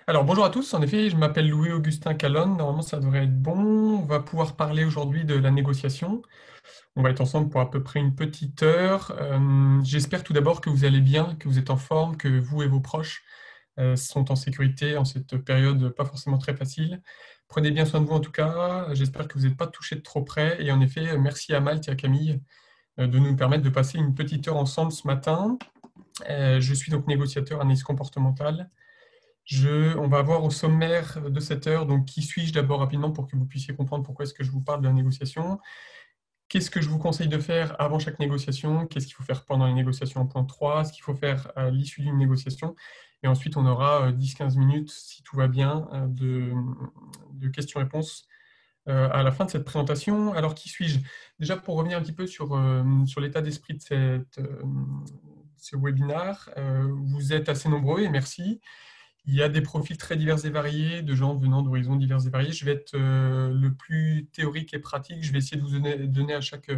Alors bonjour à tous, en effet, je m'appelle Louis-Augustin Calonne, normalement ça devrait être bon. On va pouvoir parler aujourd'hui de la négociation. On va être ensemble pour à peu près une petite heure. J'espère tout d'abord que vous allez bien, que vous êtes en forme, que vous et vos proches sont en sécurité en cette période pas forcément très facile. Prenez bien soin de vous en tout cas, j'espère que vous n'êtes pas touchés de trop près. Et en effet, merci à Malte et à Camille de nous permettre de passer une petite heure ensemble ce matin. Je suis donc négociateur analyse comportementale. On va voir au sommaire de cette heure, donc qui suis-je d'abord rapidement pour que vous puissiez comprendre pourquoi est-ce que je vous parle de la négociation. Qu'est-ce que je vous conseille de faire avant chaque négociation? Qu'est-ce qu'il faut faire pendant les négociations en point 3? Ce qu'il faut faire à l'issue d'une négociation? Et ensuite, on aura 10-15 minutes, si tout va bien, de questions-réponses à la fin de cette présentation. Alors, qui suis-je? Déjà, pour revenir un petit peu sur l'état d'esprit de ce webinaire, vous êtes assez nombreux et merci. Il y a des profils très divers et variés, de gens venant d'horizons divers et variés. Je vais être le plus théorique et pratique. Je vais essayer de vous donner à chaque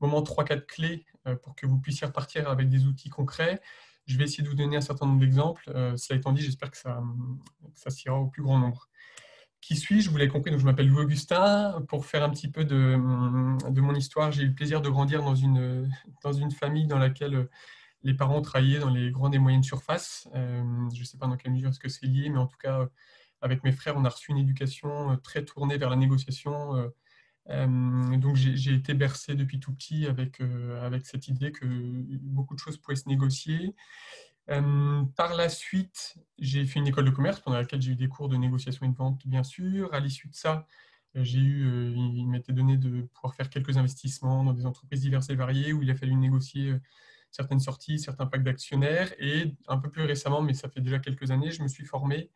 moment 3-4 clés pour que vous puissiez repartir avec des outils concrets. Je vais essayer de vous donner un certain nombre d'exemples. Cela étant dit, j'espère que ça s'ira au plus grand nombre. Qui suis-je? Vous l'avez compris, donc je m'appelle Louis Augustin. Pour faire un petit peu de mon histoire, j'ai eu le plaisir de grandir dans une famille dans laquelle les parents travaillaient dans les grandes et moyennes surfaces. Je ne sais pas dans quelle mesure est-ce que c'est lié, mais en tout cas, avec mes frères, on a reçu une éducation très tournée vers la négociation. Donc j'ai été bercé depuis tout petit avec cette idée que beaucoup de choses pouvaient se négocier. Par la suite, j'ai fait une école de commerce pendant laquelle j'ai eu des cours de négociation et de vente, bien sûr. À l'issue de ça, il m'était donné de pouvoir faire quelques investissements dans des entreprises diverses et variées où il a fallu négocier certaines sorties, certains packs d'actionnaires. Et un peu plus récemment, mais ça fait déjà quelques années, je me suis formé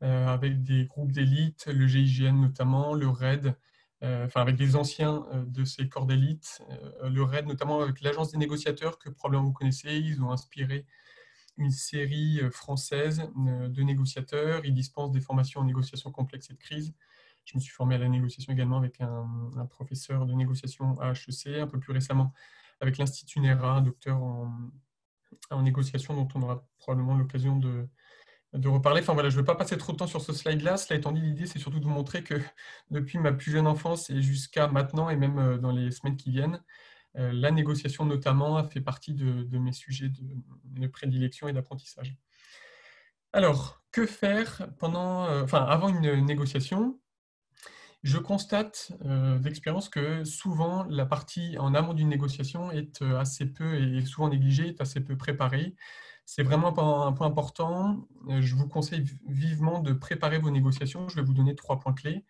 avec des groupes d'élite, le GIGN notamment, le RAID, enfin avec des anciens de ces corps d'élite, le RAID notamment avec l'agence des négociateurs que probablement vous connaissez. Ils ont inspiré une série française de négociateurs. Ils dispensent des formations en négociation complexe et de crise. Je me suis formé à la négociation également avec un professeur de négociation à HEC, un peu plus récemment avec l'Institut NERA, un docteur en négociation dont on aura probablement l'occasion de reparler. Enfin voilà, je ne vais pas passer trop de temps sur ce slide-là. Cela étant dit, l'idée, c'est surtout de vous montrer que depuis ma plus jeune enfance et jusqu'à maintenant, et même dans les semaines qui viennent, la négociation notamment a fait partie de mes sujets de prédilection et d'apprentissage. Alors, que faire avant une négociation? Je constate d'expérience que souvent la partie en amont d'une négociation est assez peu et souvent négligée, est assez peu préparée. C'est vraiment un point important. Je vous conseille vivement de préparer vos négociations. Je vais vous donner 3 points clés.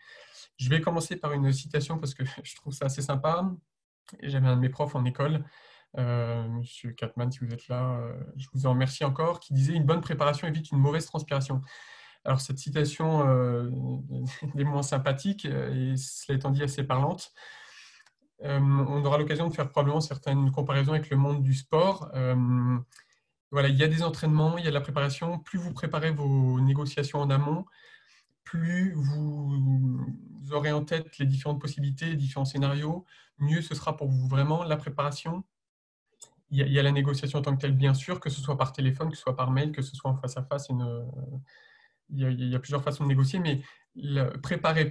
Je vais commencer par une citation parce que je trouve ça assez sympa. J'avais un de mes profs en école, Monsieur Katman, si vous êtes là, je vous en remercie encore, qui disait: «Une bonne préparation évite une mauvaise transpiration». Alors cette citation est moins sympathique et cela étant dit assez parlante. On aura l'occasion de faire probablement certaines comparaisons avec le monde du sport. Voilà, il y a des entraînements, il y a de la préparation. Plus vous préparez vos négociations en amont, plus vous aurez en tête les différentes possibilités, les différents scénarios, mieux ce sera pour vous. Vraiment, la préparation, il y a la négociation en tant que telle, bien sûr, que ce soit par téléphone, que ce soit par mail, que ce soit en face à face. Il y a plusieurs façons de négocier, mais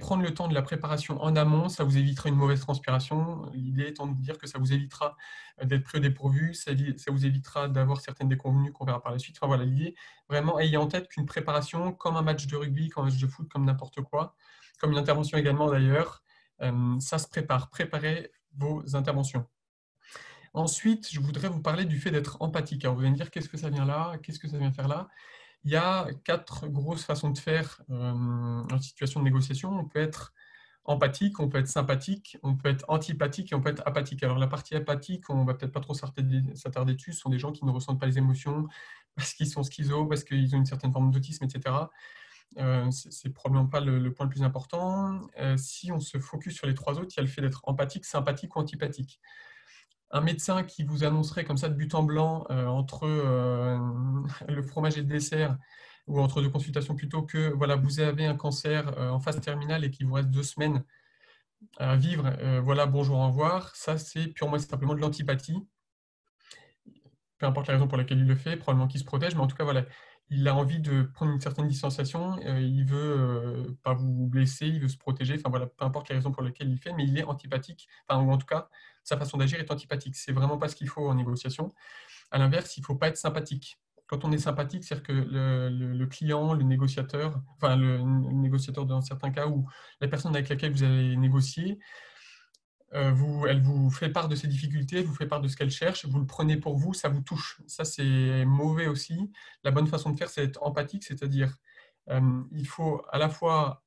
prendre le temps de la préparation en amont, ça vous évitera une mauvaise transpiration. L'idée étant de dire que ça vous évitera d'être pris au dépourvu, ça vous évitera d'avoir certaines déconvenues qu'on verra par la suite. Enfin voilà, l'idée, vraiment, ayez en tête qu'une préparation, comme un match de rugby, comme un match de foot, comme n'importe quoi, comme une intervention également d'ailleurs, ça se prépare. Préparez vos interventions. Ensuite, je voudrais vous parler du fait d'être empathique. Alors, vous allez me dire, qu'est-ce que ça vient là? Qu'est-ce que ça vient faire là? Il y a 4 grosses façons de faire en situation de négociation. On peut être empathique, on peut être sympathique, on peut être antipathique et on peut être apathique. Alors la partie apathique, on ne va peut-être pas trop s'attarder dessus, ce sont des gens qui ne ressentent pas les émotions parce qu'ils sont schizos, parce qu'ils ont une certaine forme d'autisme, etc. C'est probablement pas le point le plus important. Si on se focus sur les 3 autres, il y a le fait d'être empathique, sympathique ou antipathique. Un médecin qui vous annoncerait comme ça de but en blanc entre le fromage et le dessert, ou entre 2 consultations plutôt, que voilà, vous avez un cancer en phase terminale et qu'il vous reste 2 semaines à vivre, voilà, bonjour, au revoir, ça c'est purement et simplement de l'antipathie. Peu importe la raison pour laquelle il le fait, probablement qu'il se protège, mais en tout cas, voilà, il a envie de prendre une certaine distanciation, il veut pas vous blesser, il veut se protéger, enfin voilà, peu importe les raisons pour lesquelles il le fait, mais il est antipathique, enfin, ou en tout cas, sa façon d'agir est antipathique. C'est vraiment pas ce qu'il faut en négociation. À l'inverse, il ne faut pas être sympathique. Quand on est sympathique, c'est-à-dire que le client, le négociateur, enfin le négociateur dans certains cas, ou la personne avec laquelle vous allez négocier, elle vous fait part de ses difficultés, elle vous fait part de ce qu'elle cherche, vous le prenez pour vous, ça vous touche. Ça, c'est mauvais aussi. La bonne façon de faire, c'est d'être empathique, c'est-à-dire il faut à la fois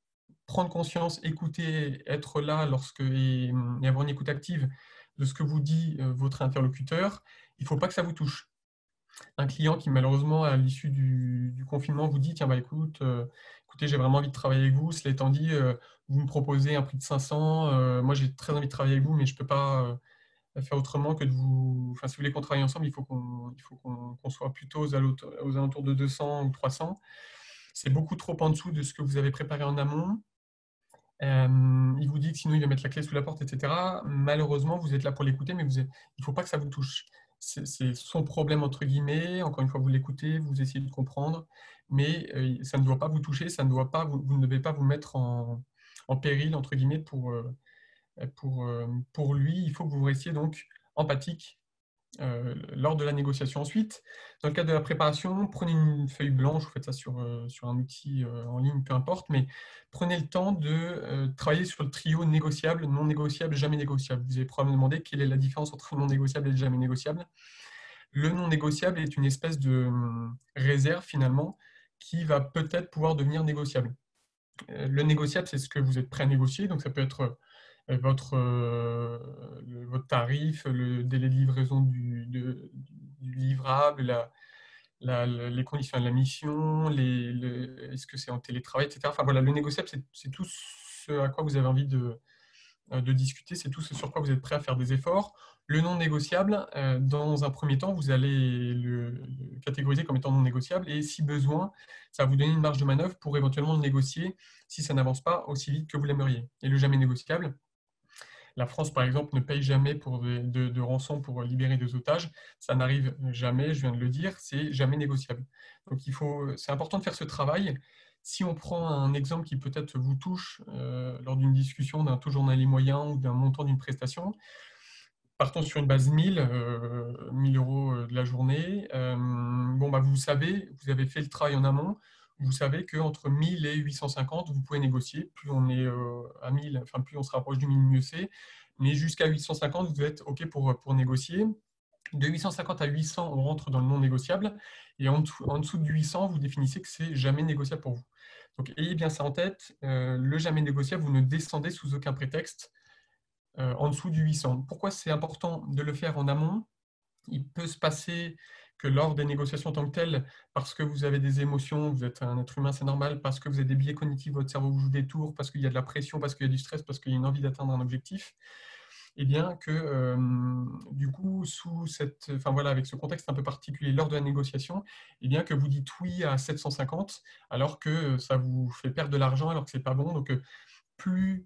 prendre conscience, écouter, être là et avoir une écoute active de ce que vous dit votre interlocuteur. Il ne faut pas que ça vous touche. Un client qui malheureusement à l'issue du confinement vous dit tiens bah écoutez j'ai vraiment envie de travailler avec vous, cela étant dit vous me proposez un prix de 500, moi j'ai très envie de travailler avec vous mais je ne peux pas faire autrement que de vous, enfin si vous voulez qu'on travaille ensemble il faut qu'on soit plutôt aux alentours de 200 ou 300. C'est beaucoup trop en dessous de ce que vous avez préparé en amont. Il vous dit que sinon il va mettre la clé sous la porte, etc. Malheureusement, vous êtes là pour l'écouter, mais il ne faut pas que ça vous touche. C'est son problème, entre guillemets. Encore une fois, vous l'écoutez, vous essayez de comprendre, mais ça ne doit pas vous toucher, ça ne doit pas, vous ne devez pas vous mettre en péril, entre guillemets, pour lui. Il faut que vous restiez donc empathique lors de la négociation. Ensuite, dans le cadre de la préparation, prenez une feuille blanche, vous faites ça sur un outil en ligne, peu importe, mais prenez le temps de travailler sur le trio négociable, non négociable, jamais négociable. Vous avez probablement demandé quelle est la différence entre non négociable et jamais négociable. Le non négociable est une espèce de réserve finalement qui va peut-être pouvoir devenir négociable. Le négociable, c'est ce que vous êtes prêt à négocier, donc ça peut être votre tarif, le délai de livraison du livrable, les conditions de la mission, est-ce que c'est en télétravail, etc. Enfin voilà, le négociable, c'est tout ce à quoi vous avez envie de discuter, c'est tout ce sur quoi vous êtes prêt à faire des efforts. Le non négociable, dans un premier temps, vous allez le catégoriser comme étant non négociable et si besoin, ça va vous donner une marge de manœuvre pour éventuellement le négocier si ça n'avance pas aussi vite que vous l'aimeriez. Et le jamais négociable, la France, par exemple, ne paye jamais de rançon pour libérer des otages. Ça n'arrive jamais, je viens de le dire, c'est jamais négociable. Donc c'est important de faire ce travail. Si on prend un exemple qui peut-être vous touche lors d'une discussion d'un taux journalier moyen ou d'un montant d'une prestation, partons sur une base 1000 euros de la journée. Bon, bah, vous savez, vous avez fait le travail en amont, vous savez qu'entre 1000 et 850, vous pouvez négocier. Plus on est à 1000, enfin plus on se rapproche du 1000, mieux c'est. Mais jusqu'à 850, vous êtes OK pour négocier. De 850 à 800, on rentre dans le non négociable. Et en dessous de 800, vous définissez que c'est jamais négociable pour vous. Donc ayez bien ça en tête. Le jamais négociable, vous ne descendez sous aucun prétexte en dessous du 800. Pourquoi c'est important de le faire en amont? Il peut se passer que lors des négociations en tant que telles, parce que vous avez des émotions, vous êtes un être humain, c'est normal, parce que vous avez des biais cognitifs, votre cerveau vous joue des tours, parce qu'il y a de la pression, parce qu'il y a du stress, parce qu'il y a une envie d'atteindre un objectif, et bien que du coup, enfin voilà, avec ce contexte un peu particulier lors de la négociation, et bien que vous dites oui à 750, alors que ça vous fait perdre de l'argent, alors que c'est pas bon. Donc plus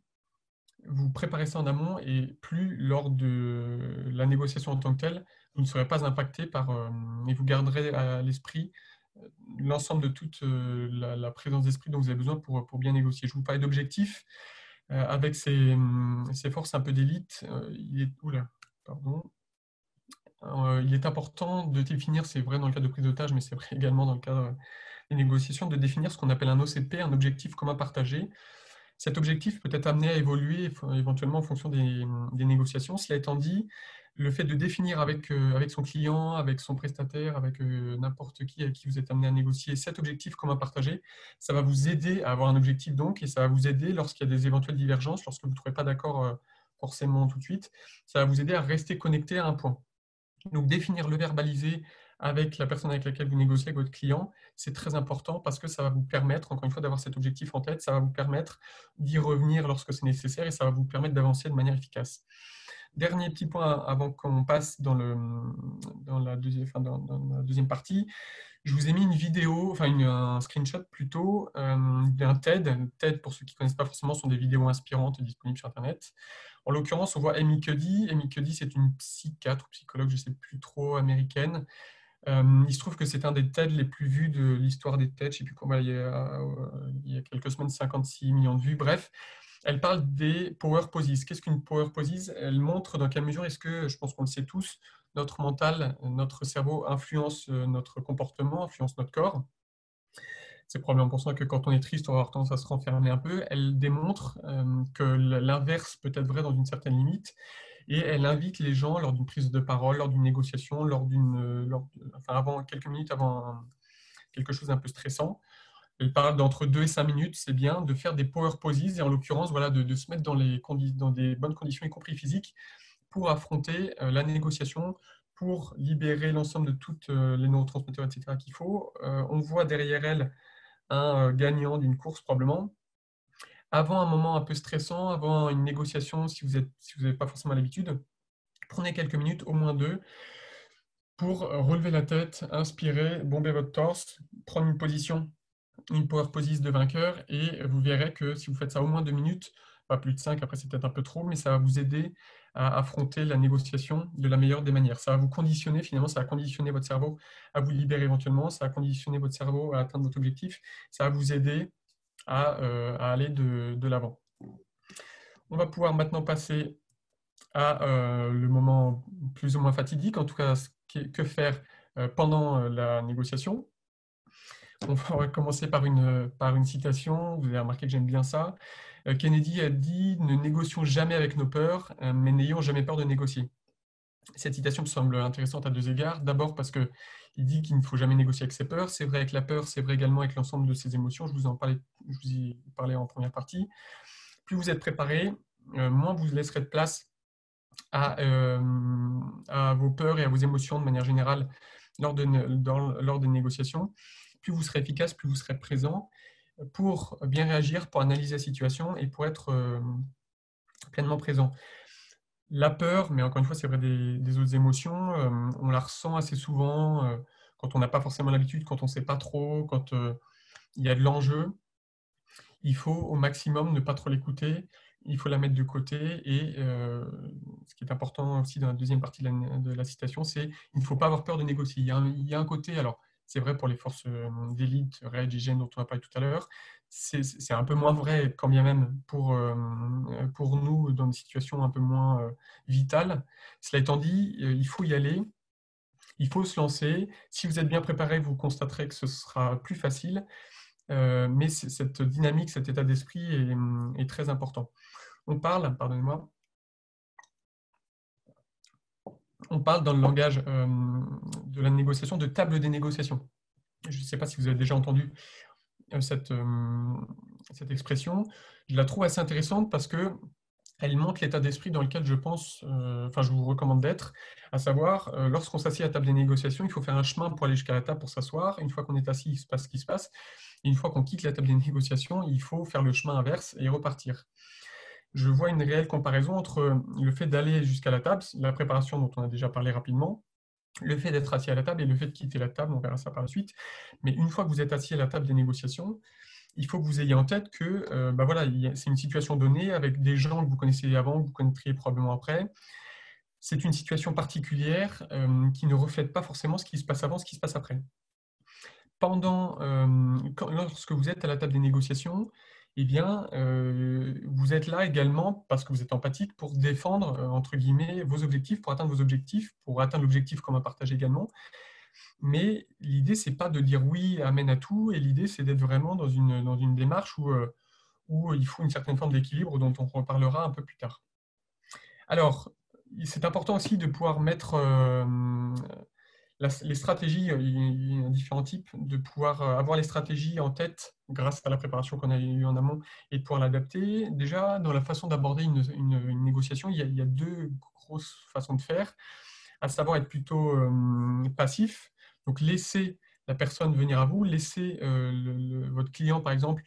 vous préparez ça en amont et plus lors de la négociation en tant que telle, vous ne serez pas impacté et vous garderez à l'esprit l'ensemble de toute la présence d'esprit dont vous avez besoin pour bien négocier. Je vous parlais d'objectifs. Avec ces forces un peu d'élite, il est important de définir, c'est vrai dans le cadre de prise d'otage, mais c'est vrai également dans le cadre des négociations, de définir ce qu'on appelle un OCP, un objectif commun partagé. Cet objectif peut être amené à évoluer éventuellement en fonction des négociations. Cela étant dit, le fait de définir avec son client, avec son prestataire, avec n'importe qui avec qui vous êtes amené à négocier cet objectif commun partagé, ça va vous aider à avoir un objectif donc, et ça va vous aider lorsqu'il y a des éventuelles divergences, lorsque vous ne trouvez pas d'accord forcément tout de suite, ça va vous aider à rester connecté à un point. Donc définir, le verbaliser avec la personne avec laquelle vous négociez, avec votre client, c'est très important parce que ça va vous permettre, encore une fois, d'avoir cet objectif en tête, ça va vous permettre d'y revenir lorsque c'est nécessaire et ça va vous permettre d'avancer de manière efficace. Dernier petit point avant qu'on passe dans la deuxième partie, je vous ai mis une vidéo, enfin un screenshot plutôt, d'un TED. TED, pour ceux qui ne connaissent pas forcément, sont des vidéos inspirantes disponibles sur Internet. En l'occurrence, on voit Amy Cuddy. Amy Cuddy, c'est une psychiatre ou psychologue, je ne sais plus trop, américaine, Il se trouve que c'est un des TED les plus vus de l'histoire des TED. Je sais plus combien, il y a quelques semaines, 56 millions de vues. Bref, elle parle des power poses. Qu'est-ce qu'une power pose? Elle montre dans quelle mesure est-ce que, je pense qu'on le sait tous, notre mental, notre cerveau influence notre comportement, influence notre corps. C'est probablement pour ça que quand on est triste, on va avoir tendance à se renfermer un peu. Elle démontre que l'inverse peut être vrai dans une certaine limite, et elle invite les gens, lors d'une prise de parole, lors d'une négociation, enfin quelques minutes avant quelque chose d'un peu stressant, elle parle d'entre 2 et 5 minutes, c'est bien de faire des power poses, et en l'occurrence, voilà, de se mettre dans des bonnes conditions, y compris physiques, pour affronter la négociation, pour libérer l'ensemble de toutes les neurotransmetteurs, etc. qu'il faut. On voit derrière elle un gagnant d'une course probablement. Avant un moment un peu stressant, avant une négociation, si vous n'avez pas forcément l'habitude, prenez quelques minutes, au moins 2, pour relever la tête, inspirer, bomber votre torse, prendre une position, une power pose de vainqueur, et vous verrez que si vous faites ça au moins 2 minutes, pas plus de 5, après c'est peut-être un peu trop, mais ça va vous aider à affronter la négociation de la meilleure des manières. Ça va vous conditionner, finalement, ça va conditionner votre cerveau à vous libérer éventuellement, ça va conditionner votre cerveau à atteindre votre objectif, ça va vous aider à aller de l'avant. On va pouvoir maintenant passer à le moment plus ou moins fatidique, en tout cas, que faire pendant la négociation. On va commencer par une citation, vous avez remarqué que j'aime bien ça. Kennedy a dit « Ne négocions jamais avec nos peurs, mais n'ayons jamais peur de négocier ». Cette citation me semble intéressante à 2 égards. D'abord parce qu'il dit qu'il ne faut jamais négocier avec ses peurs. C'est vrai avec la peur, c'est vrai également avec l'ensemble de ses émotions. Je vous y parlais en première partie. Plus vous êtes préparé, moins vous laisserez de place à vos peurs et à vos émotions de manière générale lors des négociations. Plus vous serez efficace, plus vous serez présent pour bien réagir, pour analyser la situation et pour être pleinement présent. La peur, mais encore une fois, c'est vrai des autres émotions, on la ressent assez souvent quand on n'a pas forcément l'habitude, quand on ne sait pas trop, quand il y a de l'enjeu. Il faut au maximum ne pas trop l'écouter, il faut la mettre de côté, et ce qui est important aussi dans la deuxième partie de la citation, c'est il ne faut pas avoir peur de négocier. Il y a un côté, alors c'est vrai pour les forces d'élite, RED, IGN dont on a parlé tout à l'heure, c'est un peu moins vrai quand bien même pour nous dans des situations un peu moins vitales. Cela étant dit, il faut y aller, il faut se lancer. Si vous êtes bien préparé, vous constaterez que ce sera plus facile. Mais cette dynamique, cet état d'esprit est très important. On parle, pardonnez-moi, on parle dans le langage de la négociation de table des négociations. Je ne sais pas si vous avez déjà entendu cette expression. Je la trouve assez intéressante parce que elle montre l'état d'esprit dans lequel je pense, je vous recommande d'être, à savoir, lorsqu'on s'assied à la table des négociations, il faut faire un chemin pour aller jusqu'à la table pour s'asseoir. Une fois qu'on est assis, il se passe ce qui se passe. Et une fois qu'on quitte la table des négociations, il faut faire le chemin inverse et repartir. Je vois une réelle comparaison entre le fait d'aller jusqu'à la table, la préparation dont on a déjà parlé rapidement, le fait d'être assis à la table et le fait de quitter la table, on verra ça par la suite. Mais une fois que vous êtes assis à la table des négociations, il faut que vous ayez en tête que voilà, c'est une situation donnée avec des gens que vous connaissez avant, que vous connaîtriez probablement après. C'est une situation particulière qui ne reflète pas forcément ce qui se passe avant, ce qui se passe après. Lorsque vous êtes à la table des négociations, eh bien, vous êtes là également parce que vous êtes empathique pour défendre, entre guillemets, vos objectifs, pour atteindre vos objectifs, pour atteindre l'objectif commun partagé également. Mais l'idée, c'est pas de dire oui, amen à tout, et l'idée, c'est d'être vraiment dans une démarche où il faut une certaine forme d'équilibre dont on reparlera un peu plus tard. Alors, c'est important aussi de pouvoir mettre les stratégies, il y a différents types, de pouvoir avoir les stratégies en tête grâce à la préparation qu'on a eue en amont et de pouvoir l'adapter. Déjà, dans la façon d'aborder une négociation, il y a 2 grosses façons de faire, à savoir être plutôt passif, donc laisser la personne venir à vous, laisser votre client, par exemple,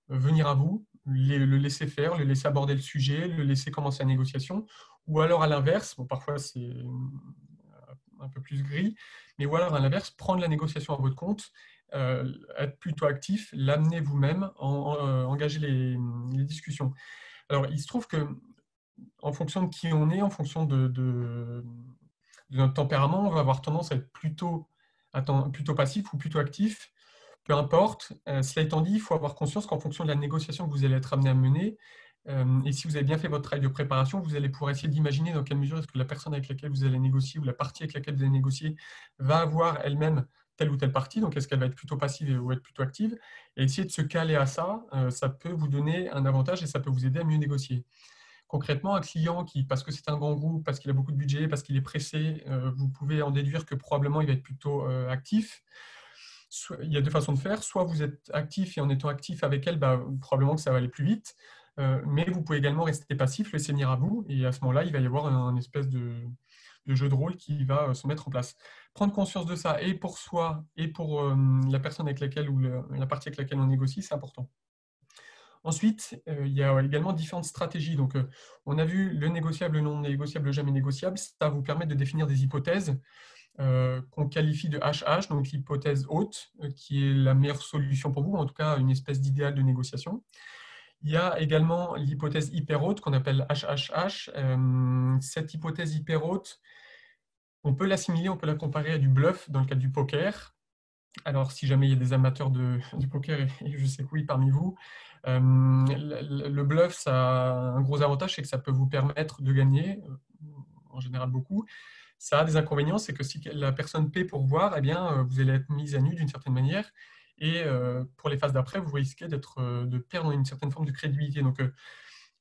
venir à vous, le laisser faire, le laisser aborder le sujet, le laisser commencer la négociation, ou alors à l'inverse, bon, parfois c'est un peu plus gris, mais ou alors à l'inverse, prendre la négociation à votre compte, être plutôt actif, l'amener vous-même, engager les discussions. Alors, il se trouve que en fonction de qui on est, en fonction de notre tempérament, on va avoir tendance à être plutôt plutôt passif ou plutôt actif, peu importe. Cela étant dit, il faut avoir conscience qu'en fonction de la négociation que vous allez être amené à mener, et si vous avez bien fait votre travail de préparation, vous allez pouvoir essayer d'imaginer dans quelle mesure est-ce que la personne avec laquelle vous allez négocier ou la partie avec laquelle vous allez négocier va avoir elle-même telle ou telle partie. Donc, est-ce qu'elle va être plutôt passive ou être plutôt active? Et essayer de se caler à ça, ça peut vous donner un avantage et ça peut vous aider à mieux négocier. Concrètement, un client qui, parce que c'est un grand groupe, parce qu'il a beaucoup de budget, parce qu'il est pressé, vous pouvez en déduire que probablement il va être plutôt actif. Il y a deux façons de faire. Soit vous êtes actif et en étant actif avec elle, probablement que ça va aller plus vite. Mais vous pouvez également rester passif, le laisser venir à vous. Et à ce moment-là, il va y avoir un espèce de jeu de rôle qui va se mettre en place. Prendre conscience de ça, et pour soi, et pour la personne avec laquelle ou la partie avec laquelle on négocie, c'est important. Ensuite, il y a également différentes stratégies. Donc, on a vu le négociable, le non négociable, le jamais négociable. Ça vous permet de définir des hypothèses qu'on qualifie de HH, donc l'hypothèse haute, qui est la meilleure solution pour vous, en tout cas une espèce d'idéal de négociation. Il y a également l'hypothèse hyper haute qu'on appelle HHH. Cette hypothèse hyper haute, on peut l'assimiler, on peut la comparer à du bluff dans le cadre du poker. Alors, si jamais il y a des amateurs du poker, et je sais que oui, parmi vous, le bluff, ça a un gros avantage, c'est que ça peut vous permettre de gagner, en général beaucoup. Ça a des inconvénients, c'est que si la personne paie pour voir, eh bien, vous allez être mise à nu d'une certaine manière. Et pour les phases d'après, vous risquez de perdre une certaine forme de crédibilité. Donc,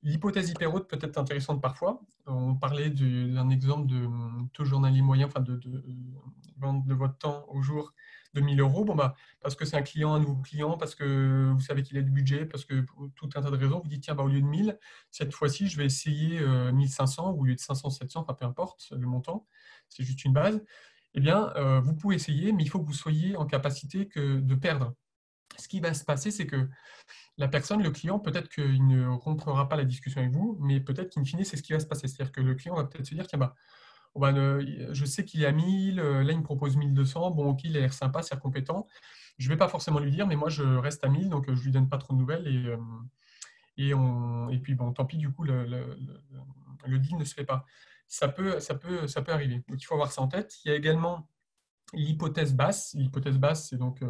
l'hypothèse hyper haute peut être intéressante parfois. On parlait d'un exemple de taux journalier moyen, enfin de vente de votre temps au jour de 1 000 euros. Bon, parce que c'est un client, un nouveau client, parce que vous savez qu'il a du budget, parce que pour tout un tas de raisons, vous dites tiens, au lieu de 1000, cette fois-ci, je vais essayer 1500 ou au lieu de 500, 700, enfin peu importe le montant, c'est juste une base. Eh bien, vous pouvez essayer, mais il faut que vous soyez en capacité de perdre. Ce qui va se passer, c'est que la personne, le client, peut-être qu'il ne rompra pas la discussion avec vous, mais peut-être qu'in fine, c'est ce qui va se passer. C'est-à-dire que le client va peut-être se dire, tiens, je sais qu'il est à 1000, là, il me propose 1200, bon, ok, il a l'air sympa, c'est compétent. Je ne vais pas forcément lui dire, mais moi, je reste à 1000, donc je ne lui donne pas trop de nouvelles. Et puis, bon, tant pis, du coup, le deal ne se fait pas. Ça peut arriver. Donc, il faut avoir ça en tête. Il y a également l'hypothèse basse. L'hypothèse basse, c'est donc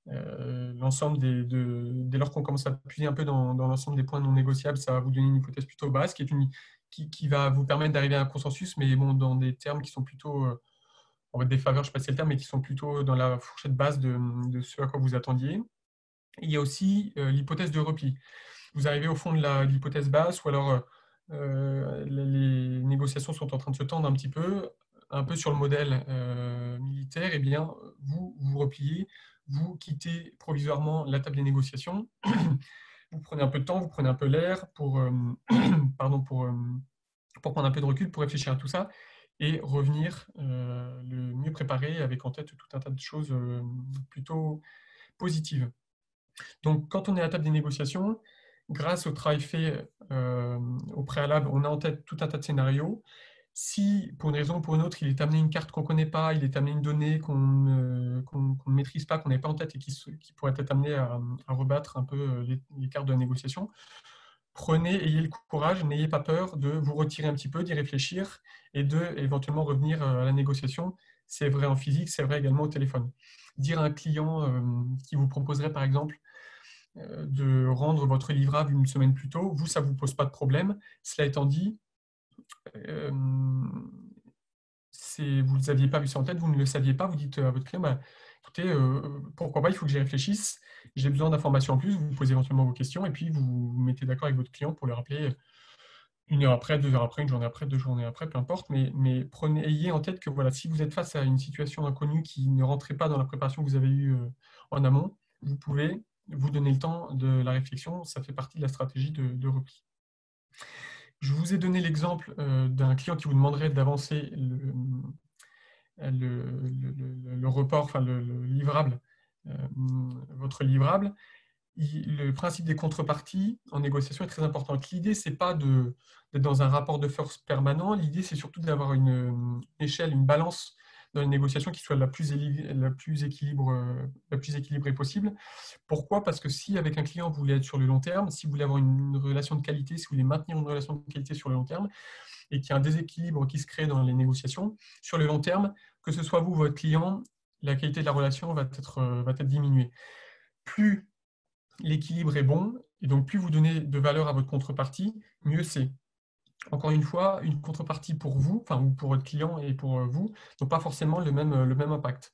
l'ensemble dès lors qu'on commence à appuyer un peu dans l'ensemble des points non négociables, ça va vous donner une hypothèse plutôt basse qui va vous permettre d'arriver à un consensus, mais bon, dans des termes qui sont plutôt en votre défaveur, je ne sais pas si c'est le terme, mais qui sont plutôt dans la fourchette basse de ce à quoi vous attendiez. Et il y a aussi l'hypothèse de repli. Vous arrivez au fond de l'hypothèse basse, ou alors les négociations sont en train de se tendre un peu sur le modèle militaire, et bien vous repliez, vous quittez provisoirement la table des négociations, vous prenez un peu de temps, vous prenez un peu l'air pardon, pour prendre un peu de recul, pour réfléchir à tout ça, et revenir le mieux préparé, avec en tête tout un tas de choses plutôt positives. Donc, quand on est à la table des négociations, grâce au travail fait au préalable, on a en tête tout un tas de scénarios. Si, pour une raison ou pour une autre, il est amené une carte qu'on ne connaît pas, il est amené une donnée qu'on ne maîtrise pas, qu'on n'est pas en tête et qui pourrait être amené à rebattre un peu les cartes de la négociation, ayez le courage, n'ayez pas peur de vous retirer un petit peu, d'y réfléchir et de éventuellement revenir à la négociation. C'est vrai en physique, c'est vrai également au téléphone. Dire à un client qui vous proposerait par exemple de rendre votre livrable une semaine plus tôt, vous, ça ne vous pose pas de problème. Cela étant dit, euh, vous ne aviez pas vu ça en tête, vous ne le saviez pas, vous dites à votre client, écoutez, pourquoi pas, il faut que j'y réfléchisse, j'ai besoin d'informations en plus, vous posez éventuellement vos questions, et puis vous vous mettez d'accord avec votre client pour le rappeler 1 heure après, 2 heures après, une journée après, 2 journées après, peu importe, mais ayez en tête que voilà, si vous êtes face à une situation inconnue qui ne rentrait pas dans la préparation que vous avez eue en amont, vous pouvez vous donner le temps de la réflexion, ça fait partie de la stratégie de repli. Je vous ai donné l'exemple d'un client qui vous demanderait d'avancer le report, enfin le livrable, votre livrable. Le principe des contreparties en négociation est très important. L'idée, ce n'est pas d'être dans un rapport de force permanent. L'idée, c'est surtout d'avoir une échelle, une balance dans les négociations qui soit la plus équilibrée possible. Pourquoi? Parce que si avec un client, vous voulez être sur le long terme, si vous voulez avoir une relation de qualité, si vous voulez maintenir une relation de qualité sur le long terme, et qu'il y a un déséquilibre qui se crée dans les négociations, sur le long terme, que ce soit vous, votre client, la qualité de la relation va être diminuée. Plus l'équilibre est bon, et donc plus vous donnez de valeur à votre contrepartie, mieux c'est. Encore une fois, une contrepartie pour vous, enfin, ou pour votre client et pour vous, n'ont pas forcément le même impact.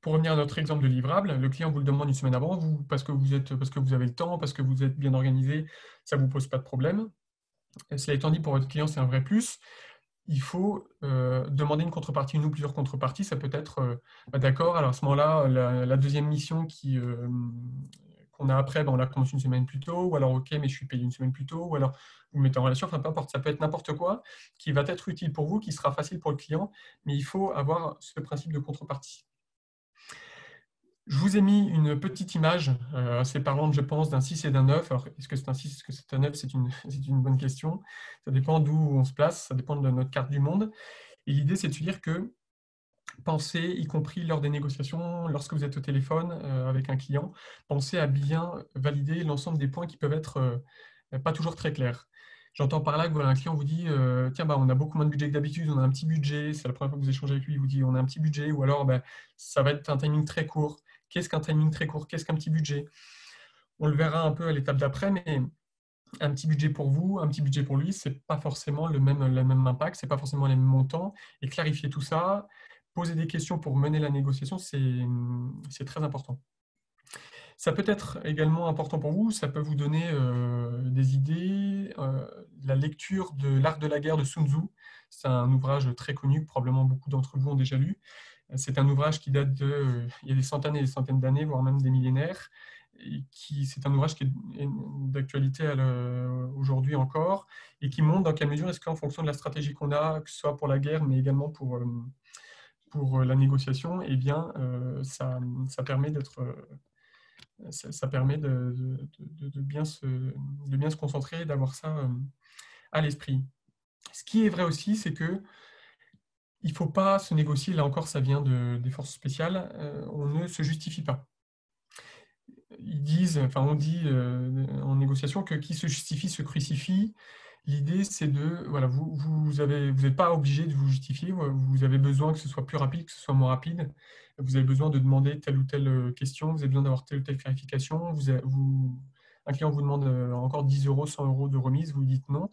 Pour revenir à notre exemple de livrable, le client vous le demande une semaine avant, vous, parce que vous avez le temps, parce que vous êtes bien organisé, ça ne vous pose pas de problème. Cela étant dit, pour votre client, c'est un vrai plus. Il faut demander une contrepartie, une ou plusieurs contreparties. Ça peut être, d'accord, alors à ce moment-là, la deuxième mission qu'on a après, on la commence une semaine plus tôt, ou alors ok, mais je suis payé une semaine plus tôt, ou alors vous mettez en relation, enfin peu importe, ça peut être n'importe quoi qui va être utile pour vous, qui sera facile pour le client, mais il faut avoir ce principe de contrepartie. Je vous ai mis une petite image assez parlante, je pense, d'un 6 et d'un 9. Alors, est-ce que c'est un 6, est-ce que c'est un 9? C'est une bonne question. Ça dépend d'où on se place, ça dépend de notre carte du monde. Et l'idée, c'est de se dire que pensez, y compris lors des négociations, lorsque vous êtes au téléphone avec un client, pensez à bien valider l'ensemble des points qui peuvent être pas toujours très clairs. J'entends par là que voilà, un client vous dit tiens, bah, on a beaucoup moins de budget que d'habitude, on a un petit budget, c'est la première fois que vous échangez avec lui, il vous dit on a un petit budget, ou alors bah, ça va être un timing très court. Qu'est-ce qu'un timing très court? Qu'est-ce qu'un petit budget? On le verra un peu à l'étape d'après, mais un petit budget pour vous, un petit budget pour lui, c'est pas forcément le même impact, c'est pas forcément les mêmes montants. Et clarifier tout ça, poser des questions pour mener la négociation, c'est très important. Ça peut être également important pour vous, ça peut vous donner des idées. La lecture de L'Art de la guerre de Sun Tzu, c'est un ouvrage très connu, que probablement beaucoup d'entre vous ont déjà lu. C'est un ouvrage qui date il y a des centaines et des centaines d'années, voire même des millénaires. C'est un ouvrage qui est d'actualité aujourd'hui encore, et qui montre dans quelle mesure est-ce qu'en fonction de la stratégie qu'on a, que ce soit pour la guerre, mais également pour la négociation, eh bien, ça permet d'être ça permet de bien se concentrer et d'avoir ça à l'esprit. Ce qui est vrai aussi, c'est que il ne faut pas se négocier, là encore ça vient des forces spéciales, on ne se justifie pas. On dit en négociation que qui se justifie se crucifie. L'idée, c'est voilà, vous n'êtes pas obligé de vous justifier, vous avez besoin que ce soit plus rapide, que ce soit moins rapide, vous avez besoin de demander telle ou telle question, vous avez besoin d'avoir telle ou telle clarification, un client vous demande encore 10 euros, 100 euros de remise, vous dites non.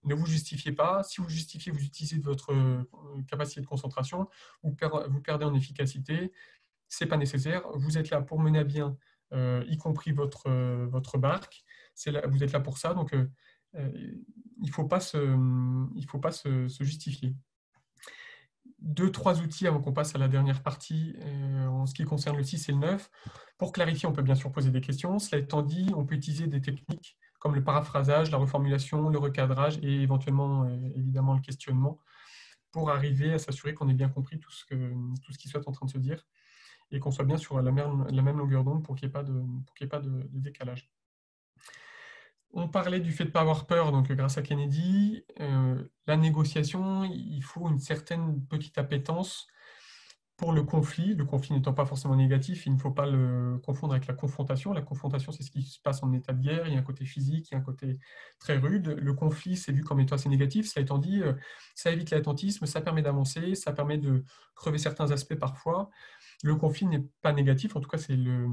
Ne vous justifiez pas. Si vous justifiez, vous utilisez votre capacité de concentration, vous perdez en efficacité, ce n'est pas nécessaire. Vous êtes là pour mener à bien, y compris votre barque. Vous êtes là pour ça, donc il ne faut pas se justifier. 2-3 outils avant qu'on passe à la dernière partie en ce qui concerne le 6 et le 9. Pour clarifier, on peut bien sûr poser des questions. Cela étant dit, on peut utiliser des techniques comme le paraphrasage, la reformulation, le recadrage et éventuellement, évidemment, le questionnement pour arriver à s'assurer qu'on ait bien compris tout ce qu'il soit en train de se dire et qu'on soit bien sur la même longueur d'onde pour qu'il n'y ait pas de décalage. On parlait du fait de ne pas avoir peur, donc grâce à Kennedy. La négociation, il faut une certaine petite appétence pour le conflit n'étant pas forcément négatif, il ne faut pas le confondre avec la confrontation. La confrontation, c'est ce qui se passe en état de guerre, il y a un côté physique, il y a un côté très rude. Le conflit, c'est vu comme étant assez négatif, cela étant dit, ça évite l'attentisme, ça permet d'avancer, ça permet de crever certains aspects parfois. Le conflit n'est pas négatif, en tout cas c'est le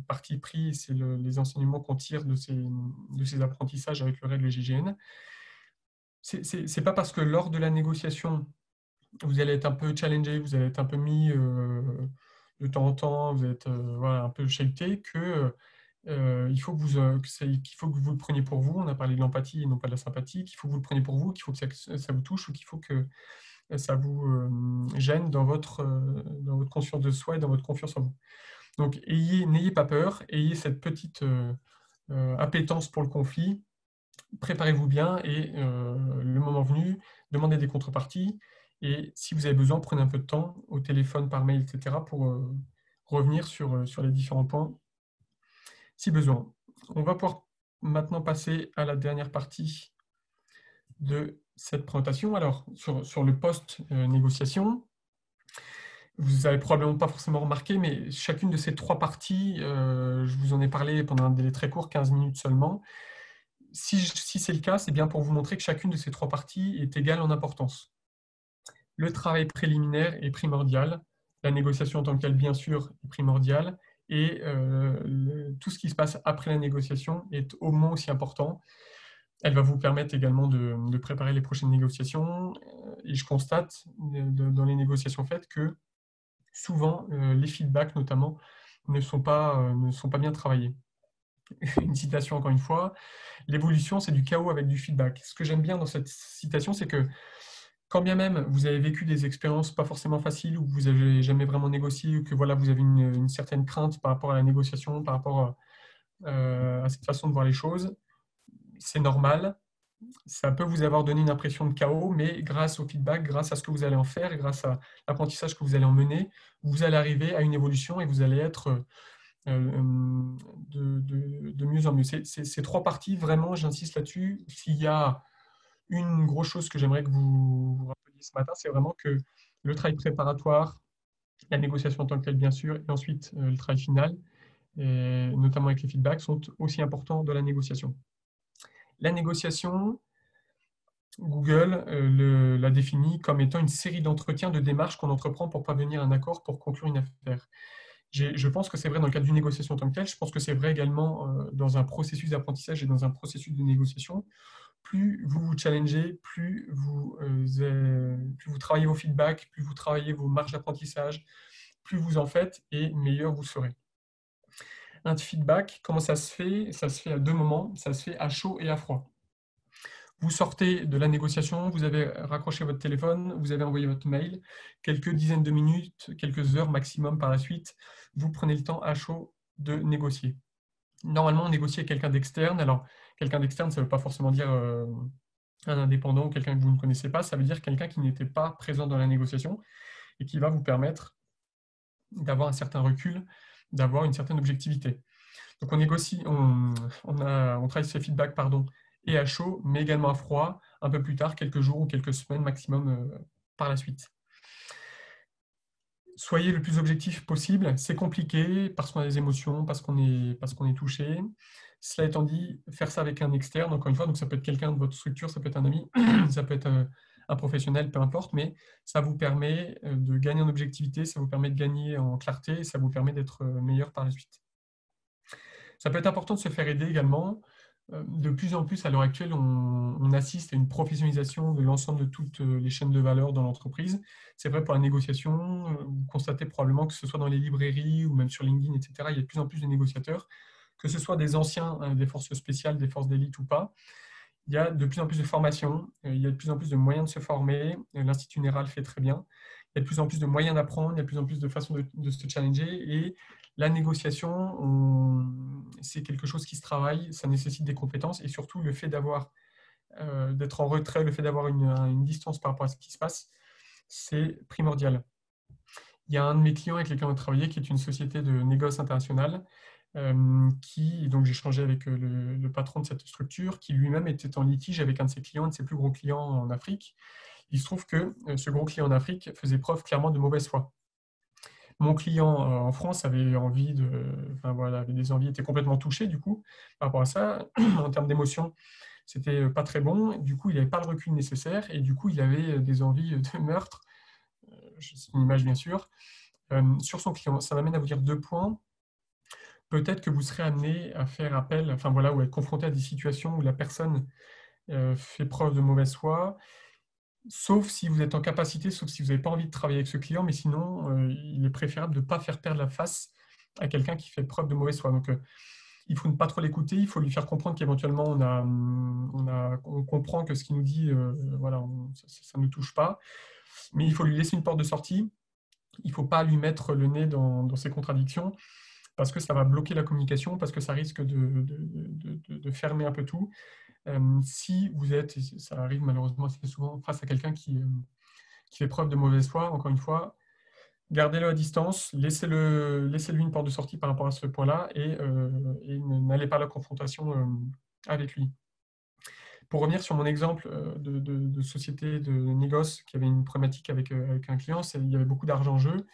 parti pris, c'est les enseignements qu'on tire de ces apprentissages avec le RAID, le GIGN. C'est pas parce que lors de la négociation, vous allez être un peu challengé, vous allez être un peu mis de temps en temps, vous êtes voilà, un peu chahuté, qu'il faut qu'il faut que vous le preniez pour vous. On a parlé de l'empathie et non pas de la sympathie, qu'il faut que vous le preniez pour vous, qu'il faut que ça vous touche ou qu'il faut que ça vous gêne dans votre conscience de soi et dans votre confiance en vous. Donc, n'ayez pas peur, ayez cette petite appétence pour le conflit, préparez-vous bien et le moment venu, demandez des contreparties. Et si vous avez besoin, prenez un peu de temps au téléphone, par mail, etc. pour revenir sur les différents points si besoin. On va pouvoir maintenant passer à la dernière partie de cette présentation. Alors, sur le post-négociation, vous n'avez probablement pas forcément remarqué, mais chacune de ces 3 parties, je vous en ai parlé pendant un délai très court, 15 minutes seulement. Si c'est le cas, c'est bien pour vous montrer que chacune de ces 3 parties est égale en importance. Le travail préliminaire est primordial. La négociation en tant que telle, bien sûr, est primordiale. Et tout ce qui se passe après la négociation est au moins aussi important. Elle va vous permettre également de préparer les prochaines négociations. Et je constate dans les négociations faites que souvent, les feedbacks notamment ne sont pas bien travaillés. Une citation encore une fois, l'évolution c'est du chaos avec du feedback. Ce que j'aime bien dans cette citation, c'est que quand bien même vous avez vécu des expériences pas forcément faciles, ou que vous n'avez jamais vraiment négocié, ou que voilà, vous avez une certaine crainte par rapport à la négociation, par rapport à cette façon de voir les choses, c'est normal. Ça peut vous avoir donné une impression de chaos, mais grâce au feedback, grâce à ce que vous allez en faire, et grâce à l'apprentissage que vous allez en mener, vous allez arriver à une évolution et vous allez être de mieux en mieux. Ces trois parties, vraiment, j'insiste là-dessus. S'il y a une grosse chose que j'aimerais que vous vous rappeliez ce matin, c'est vraiment que le travail préparatoire, la négociation en tant que telle, bien sûr, et ensuite le travail final, et notamment avec les feedbacks, sont aussi importants dans la négociation. La négociation, Google la définit comme étant une série d'entretiens, de démarches qu'on entreprend pour parvenir à un accord, pour conclure une affaire. Je pense que c'est vrai dans le cadre d'une négociation en tant que telle. Je pense que c'est vrai également dans un processus d'apprentissage et dans un processus de négociation. Plus vous vous challengez, plus vous travaillez vos feedbacks, plus vous travaillez vos marges d'apprentissage, plus vous en faites et meilleur vous serez. Un feedback, comment ça se fait? Ça se fait à deux moments. Ça se fait à chaud et à froid. Vous sortez de la négociation, vous avez raccroché votre téléphone, vous avez envoyé votre mail, quelques dizaines de minutes, quelques heures maximum par la suite, vous prenez le temps à chaud de négocier. Normalement, on négocie avec quelqu'un d'externe. Alors, quelqu'un d'externe, ça ne veut pas forcément dire un indépendant ou quelqu'un que vous ne connaissez pas, ça veut dire quelqu'un qui n'était pas présent dans la négociation et qui va vous permettre d'avoir un certain recul, d'avoir une certaine objectivité. Donc on négocie, on travaille ses feedbacks, pardon, et à chaud, mais également à froid, un peu plus tard, quelques jours ou quelques semaines maximum par la suite. Soyez le plus objectif possible. C'est compliqué parce qu'on a des émotions, parce qu'on est touché. Cela étant dit, faire ça avec un externe, encore une fois, donc ça peut être quelqu'un de votre structure, ça peut être un ami, ça peut être un professionnel, peu importe, mais ça vous permet de gagner en objectivité, ça vous permet de gagner en clarté, et ça vous permet d'être meilleur par la suite. Ça peut être important de se faire aider également. De plus en plus, à l'heure actuelle, on assiste à une professionnalisation de l'ensemble de toutes les chaînes de valeur dans l'entreprise. C'est vrai pour la négociation. Vous constatez probablement que ce soit dans les librairies ou même sur LinkedIn, etc., il y a de plus en plus de négociateurs, que ce soit des anciens des forces spéciales, des forces d'élite ou pas. Il y a de plus en plus de formations, il y a de plus en plus de moyens de se former. L'Institut Néral fait très bien. Il y a de plus en plus de moyens d'apprendre, il y a de plus en plus de façons de se challenger. Et la négociation, c'est quelque chose qui se travaille, ça nécessite des compétences et surtout le fait d'être en retrait, le fait d'avoir une distance par rapport à ce qui se passe, c'est primordial. Il y a un de mes clients avec lesquels on a travaillé qui est une société de négoce internationale donc j'ai échangé avec le patron de cette structure qui lui-même était en litige avec un de ses clients, un de ses plus gros clients en Afrique. Il se trouve que ce gros client en Afrique faisait preuve clairement de mauvaise foi. Mon client en France avait avait des envies, était complètement touché du coup par rapport à ça. En termes d'émotion, c'était pas très bon. Du coup, il n'avait pas le recul nécessaire et du coup, il avait des envies de meurtre. C'est une image bien sûr. Sur son client, ça m'amène à vous dire deux points. Peut-être que vous serez amené à faire appel, ou à être confronté à des situations où la personne fait preuve de mauvaise foi, sauf si vous êtes en capacité, sauf si vous n'avez pas envie de travailler avec ce client, mais sinon, il est préférable de ne pas faire perdre la face à quelqu'un qui fait preuve de mauvaise foi. Donc, il faut ne pas trop l'écouter, il faut lui faire comprendre qu'éventuellement, on comprend que ce qu'il nous dit, ça ne nous touche pas, mais il faut lui laisser une porte de sortie, il ne faut pas lui mettre le nez dans ses contradictions, parce que ça va bloquer la communication, parce que ça risque de fermer un peu tout. Si vous êtes, et ça arrive malheureusement assez souvent, face à quelqu'un qui fait preuve de mauvaise foi, encore une fois, gardez-le à distance, laissez-lui une porte de sortie par rapport à ce point-là et n'allez pas à la confrontation avec lui. Pour revenir sur mon exemple de société de négoce qui avait une problématique avec un client, il y avait beaucoup d'argent en jeu.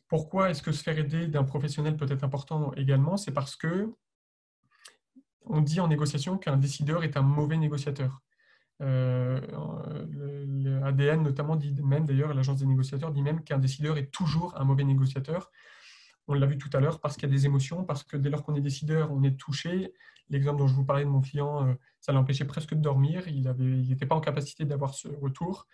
Pourquoi est-ce que se faire aider d'un professionnel peut être important également? C'est parce que on dit en négociation qu'un décideur est un mauvais négociateur. L'ADN notamment dit même, d'ailleurs, l'agence des négociateurs dit même qu'un décideur est toujours un mauvais négociateur. On l'a vu tout à l'heure, parce qu'il y a des émotions, parce que dès lors qu'on est décideur, on est touché. L'exemple dont je vous parlais de mon client, ça l'empêchait presque de dormir. Il n'était pas en capacité d'avoir ce retour.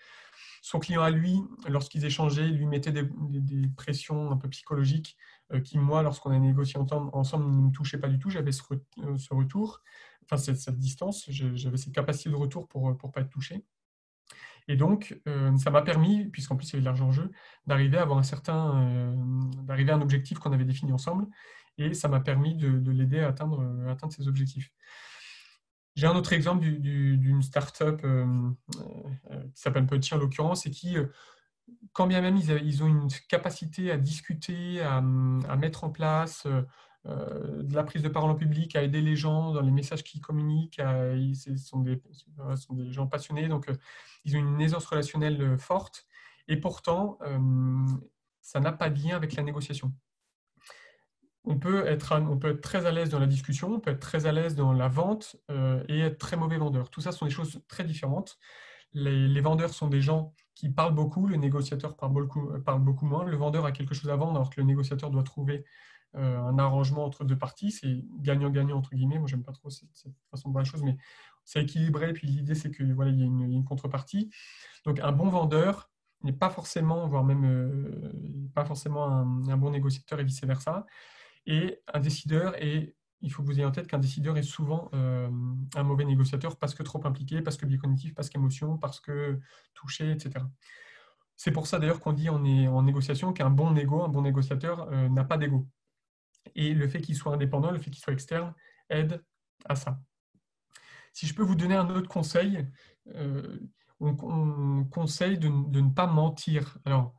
Son client à lui, lorsqu'ils échangeaient, lui mettait des pressions un peu psychologiques qui, moi, lorsqu'on a négocié ensemble, ne me touchaient pas du tout. J'avais ce retour, enfin cette distance, j'avais cette capacité de retour pour ne pas être touché. Et donc, ça m'a permis, puisqu'en plus il y avait de l'argent en jeu, d'arriver à avoir d'arriver à un objectif qu'on avait défini ensemble. Et ça m'a permis de l'aider à atteindre ses objectifs. J'ai un autre exemple d'une start-up qui s'appelle Petit en l'occurrence, et qui, quand bien même ils ont une capacité à discuter, à mettre en place de la prise de parole en public, à aider les gens dans les messages qu'ils communiquent, ce sont des gens passionnés, donc ils ont une aisance relationnelle forte, et pourtant, ça n'a pas de lien avec la négociation. On peut être très à l'aise dans la discussion, on peut être très à l'aise dans la vente et être très mauvais vendeur. Tout ça sont des choses très différentes. Les vendeurs sont des gens qui parlent beaucoup, le négociateur parle beaucoup moins. Le vendeur a quelque chose à vendre alors que le négociateur doit trouver un arrangement entre deux parties. C'est gagnant-gagnant entre guillemets. Moi, j'aime pas trop cette façon de voir la chose, mais c'est équilibré. Puis l'idée, c'est que voilà, il y a une contrepartie. Donc, un bon vendeur n'est pas forcément, voire même pas forcément un bon négociateur et vice-versa. Et un décideur, et il faut que vous ayez en tête qu'un décideur est souvent un mauvais négociateur parce que trop impliqué, parce que biais cognitif, parce qu'émotion, parce que touché, etc. C'est pour ça d'ailleurs qu'on dit en négociation qu'un bon un bon négociateur n'a pas d'ego. Et le fait qu'il soit indépendant, le fait qu'il soit externe, aide à ça. Si je peux vous donner un autre conseil, on conseille de ne pas mentir. Alors,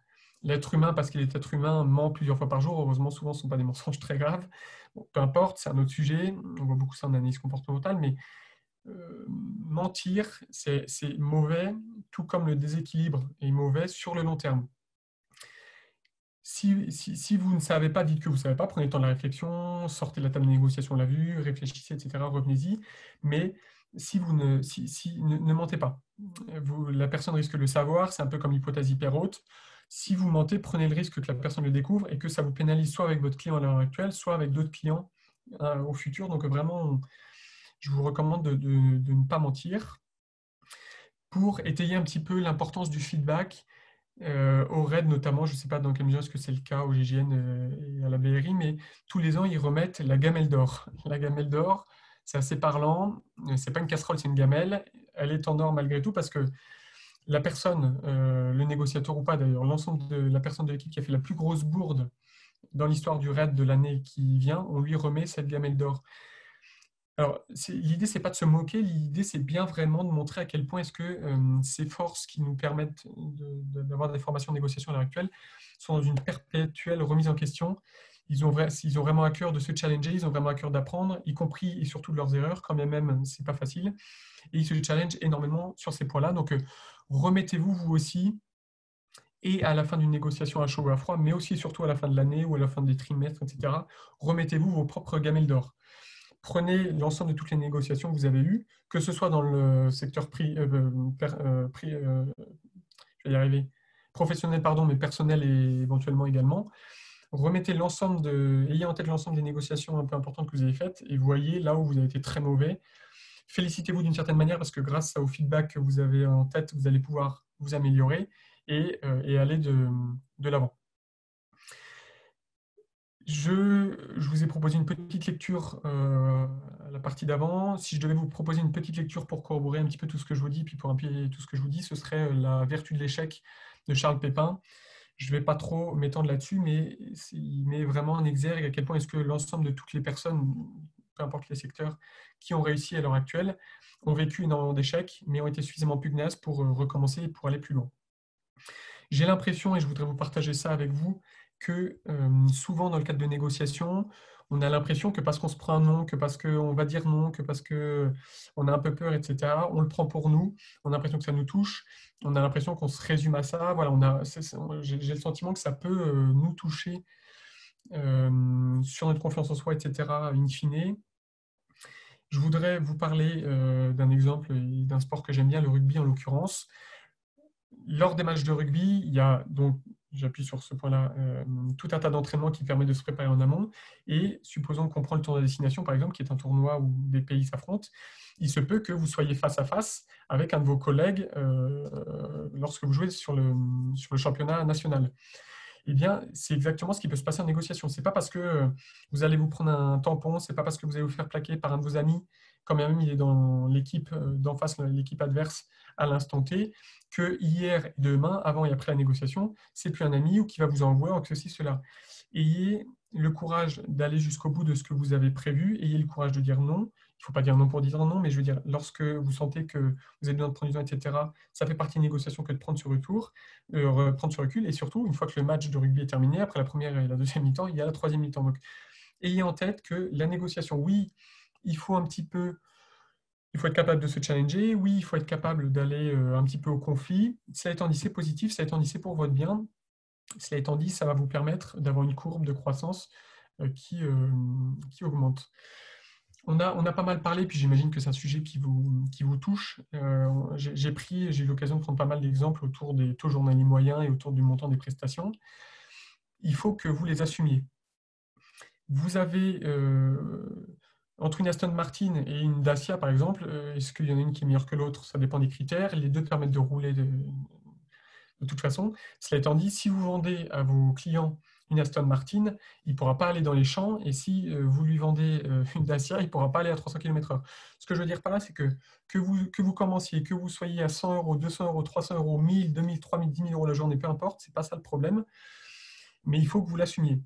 l'être humain, parce qu'il est être humain, ment plusieurs fois par jour. Heureusement, souvent, ce ne sont pas des mensonges très graves. Bon, peu importe, c'est un autre sujet. On voit beaucoup ça en analyse comportementale, mais mentir, c'est mauvais, tout comme le déséquilibre est mauvais sur le long terme. Si vous ne savez pas, dites que vous ne savez pas, prenez le temps de la réflexion, sortez de la table de négociation, on l'a vu, réfléchissez, etc., revenez-y. Mais si vous ne mentez pas. La personne risque de le savoir, c'est un peu comme l'hypothèse hyper haute. Si vous mentez, prenez le risque que la personne le découvre et que ça vous pénalise soit avec votre client à l'heure actuelle, soit avec d'autres clients au futur. Donc vraiment, je vous recommande de ne pas mentir. Pour étayer un petit peu l'importance du feedback, au RAID notamment, je ne sais pas dans quelle mesure est-ce que c'est le cas au GIGN et à la BRI, mais tous les ans, ils remettent la gamelle d'or. La gamelle d'or, c'est assez parlant. Ce n'est pas une casserole, c'est une gamelle. Elle est en or malgré tout parce que la personne, le négociateur ou pas d'ailleurs, l'ensemble de la personne de l'équipe qui a fait la plus grosse bourde dans l'histoire du RAID de l'année qui vient, on lui remet cette gamelle d'or. Alors, l'idée, c'est pas de se moquer, l'idée, c'est bien vraiment de montrer à quel point est-ce que ces forces qui nous permettent d'avoir des formations de négociation à l'heure actuelle sont dans une perpétuelle remise en question. Ils ont vraiment à cœur de se challenger, ils ont vraiment à cœur d'apprendre, y compris et surtout de leurs erreurs, quand bien même c'est pas facile. Et ils se challengent énormément sur ces points-là. Donc, remettez-vous, vous aussi, et à la fin d'une négociation à chaud ou à froid, mais aussi et surtout à la fin de l'année ou à la fin des trimestres, etc., remettez-vous vos propres gamelles d'or. Prenez l'ensemble de toutes les négociations que vous avez eues, que ce soit dans le secteur je vais y arriver, professionnel, pardon, mais personnel et éventuellement également. Remettez ayez en tête l'ensemble des négociations un peu importantes que vous avez faites et voyez là où vous avez été très mauvais. Félicitez-vous d'une certaine manière parce que grâce au feedback que vous avez en tête, vous allez pouvoir vous améliorer et aller de l'avant. Je vous ai proposé une petite lecture à la partie d'avant. Si je devais vous proposer une petite lecture pour corroborer un petit peu tout ce que je vous dis, puis pour appuyer tout ce que je vous dis, ce serait La vertu de l'échec de Charles Pépin. Je ne vais pas trop m'étendre là-dessus, mais il met vraiment en exergue à quel point est-ce que l'ensemble de toutes les personnes, peu importe les secteurs, qui ont réussi à l'heure actuelle, ont vécu énormément d'échecs, mais ont été suffisamment pugnaces pour recommencer et pour aller plus loin. J'ai l'impression, et je voudrais vous partager ça avec vous, que souvent dans le cadre de négociations, on a l'impression que parce qu'on se prend un non, que parce qu'on va dire non, que parce qu'on a un peu peur, etc., on le prend pour nous, on a l'impression que ça nous touche, on a l'impression qu'on se résume à ça. Voilà, j'ai le sentiment que ça peut nous toucher sur notre confiance en soi, etc., in fine. Je voudrais vous parler d'un exemple et d'un sport que j'aime bien, le rugby en l'occurrence. Lors des matchs de rugby, il y a donc, j'appuie sur ce point-là, tout un tas d'entraînements qui permettent de se préparer en amont. Et supposons qu'on prend le tournoi destination, par exemple, qui est un tournoi où des pays s'affrontent. Il se peut que vous soyez face à face avec un de vos collègues lorsque vous jouez sur le championnat national. Eh bien, c'est exactement ce qui peut se passer en négociation. C'est pas parce que vous allez vous prendre un tampon, c'est pas parce que vous allez vous faire plaquer par un de vos amis, quand même il est dans l'équipe d'en face, l'équipe adverse à l'instant T, que hier et demain, avant et après la négociation, c'est plus un ami ou qui va vous envoyer ou que ceci, cela. Ayez le courage d'aller jusqu'au bout de ce que vous avez prévu, ayez le courage de dire non. Il ne faut pas dire non pour dire non, mais je veux dire, lorsque vous sentez que vous avez besoin de prendre du temps, etc., ça fait partie des négociations que de prendre sur retour prendre sur recul. Et surtout, une fois que le match de rugby est terminé, après la première et la deuxième mi-temps, il y a la troisième mi-temps. Donc, ayez en tête que la négociation, oui, il faut un petit peu, il faut être capable de se challenger, oui, il faut être capable d'aller un petit peu au conflit. Cela étant dit, c'est positif, cela étant dit, c'est pour votre bien. Cela étant dit, ça va vous permettre d'avoir une courbe de croissance qui augmente. On a pas mal parlé, puis j'imagine que c'est un sujet qui vous touche. J'ai eu l'occasion de prendre pas mal d'exemples autour des taux journaliers moyens et autour du montant des prestations. Il faut que vous les assumiez. Vous avez, entre une Aston Martin et une Dacia, par exemple, est-ce qu'il y en a une qui est meilleure que l'autre? Ça dépend des critères. Les deux permettent de rouler de toute façon. Cela étant dit, si vous vendez à vos clients une Aston Martin, il ne pourra pas aller dans les champs, et si vous lui vendez une Dacia, il ne pourra pas aller à 300 km/h. Ce que je veux dire par là, c'est que vous commenciez, que vous soyez à 100 euros, 200 euros, 300 euros, 1000, 2000, 3000, 10 000 euros la journée, peu importe, ce n'est pas ça le problème, mais il faut que vous l'assumiez.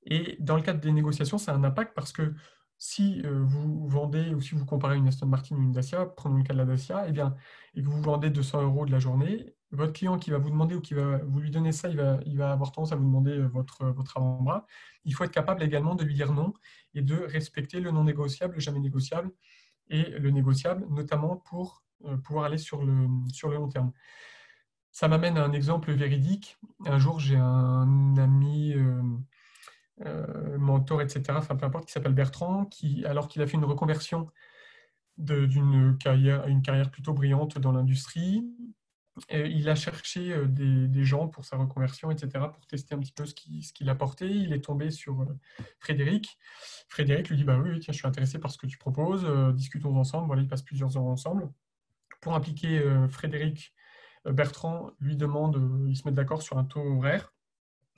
Et dans le cadre des négociations, ça a un impact parce que si vous vendez ou si vous comparez une Aston Martin ou une Dacia, prenons le cas de la Dacia, eh bien, et que vous vendez 200 euros de la journée, votre client qui va vous demander ou qui va vous lui donner ça, il va avoir tendance à vous demander votre avant-bras. Il faut être capable également de lui dire non et de respecter le non négociable, le jamais négociable et le négociable, notamment pour pouvoir aller sur le long terme. Ça m'amène à un exemple véridique. Un jour, j'ai un ami mentor, etc., enfin peu importe, qui s'appelle Bertrand, qui, alors qu'il a fait une reconversion d'une carrière, une carrière plutôt brillante dans l'industrie, il a cherché des gens pour sa reconversion, etc., pour tester un petit peu ce qu'il apportait. Il est tombé sur Frédéric. Frédéric lui dit, bah oui, tiens, je suis intéressé par ce que tu proposes, discutons ensemble. Voilà, ils passent plusieurs heures ensemble. Pour impliquer Frédéric, Bertrand lui demande, ils se mettent d'accord sur un taux horaire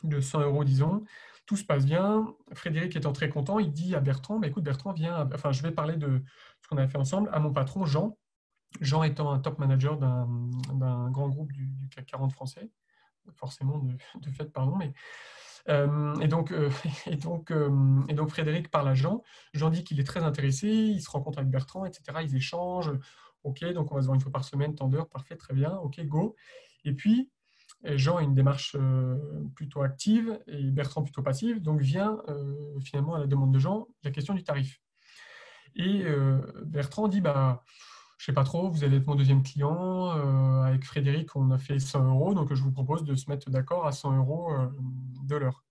de 100 euros, disons. Tout se passe bien. Frédéric étant très content, il dit à Bertrand, bah, écoute Bertrand, viens, enfin je vais parler de ce qu'on avait fait ensemble à mon patron Jean. Jean étant un top manager d'un grand groupe du CAC 40 français, forcément de fait, pardon, mais et donc, et donc Frédéric parle à Jean. Jean dit qu'il est très intéressé, il se rencontre avec Bertrand, etc. Ils échangent. Ok, donc on va se voir une fois par semaine, tant d'heures, parfait, très bien, ok, go. Et puis, Jean a une démarche plutôt active et Bertrand plutôt passive, donc vient finalement à la demande de Jean la question du tarif. Et Bertrand dit, bah, je sais pas trop, vous allez être mon deuxième client. Avec Frédéric, on a fait 100 euros, donc je vous propose de se mettre d'accord à 100 euros de l'heure.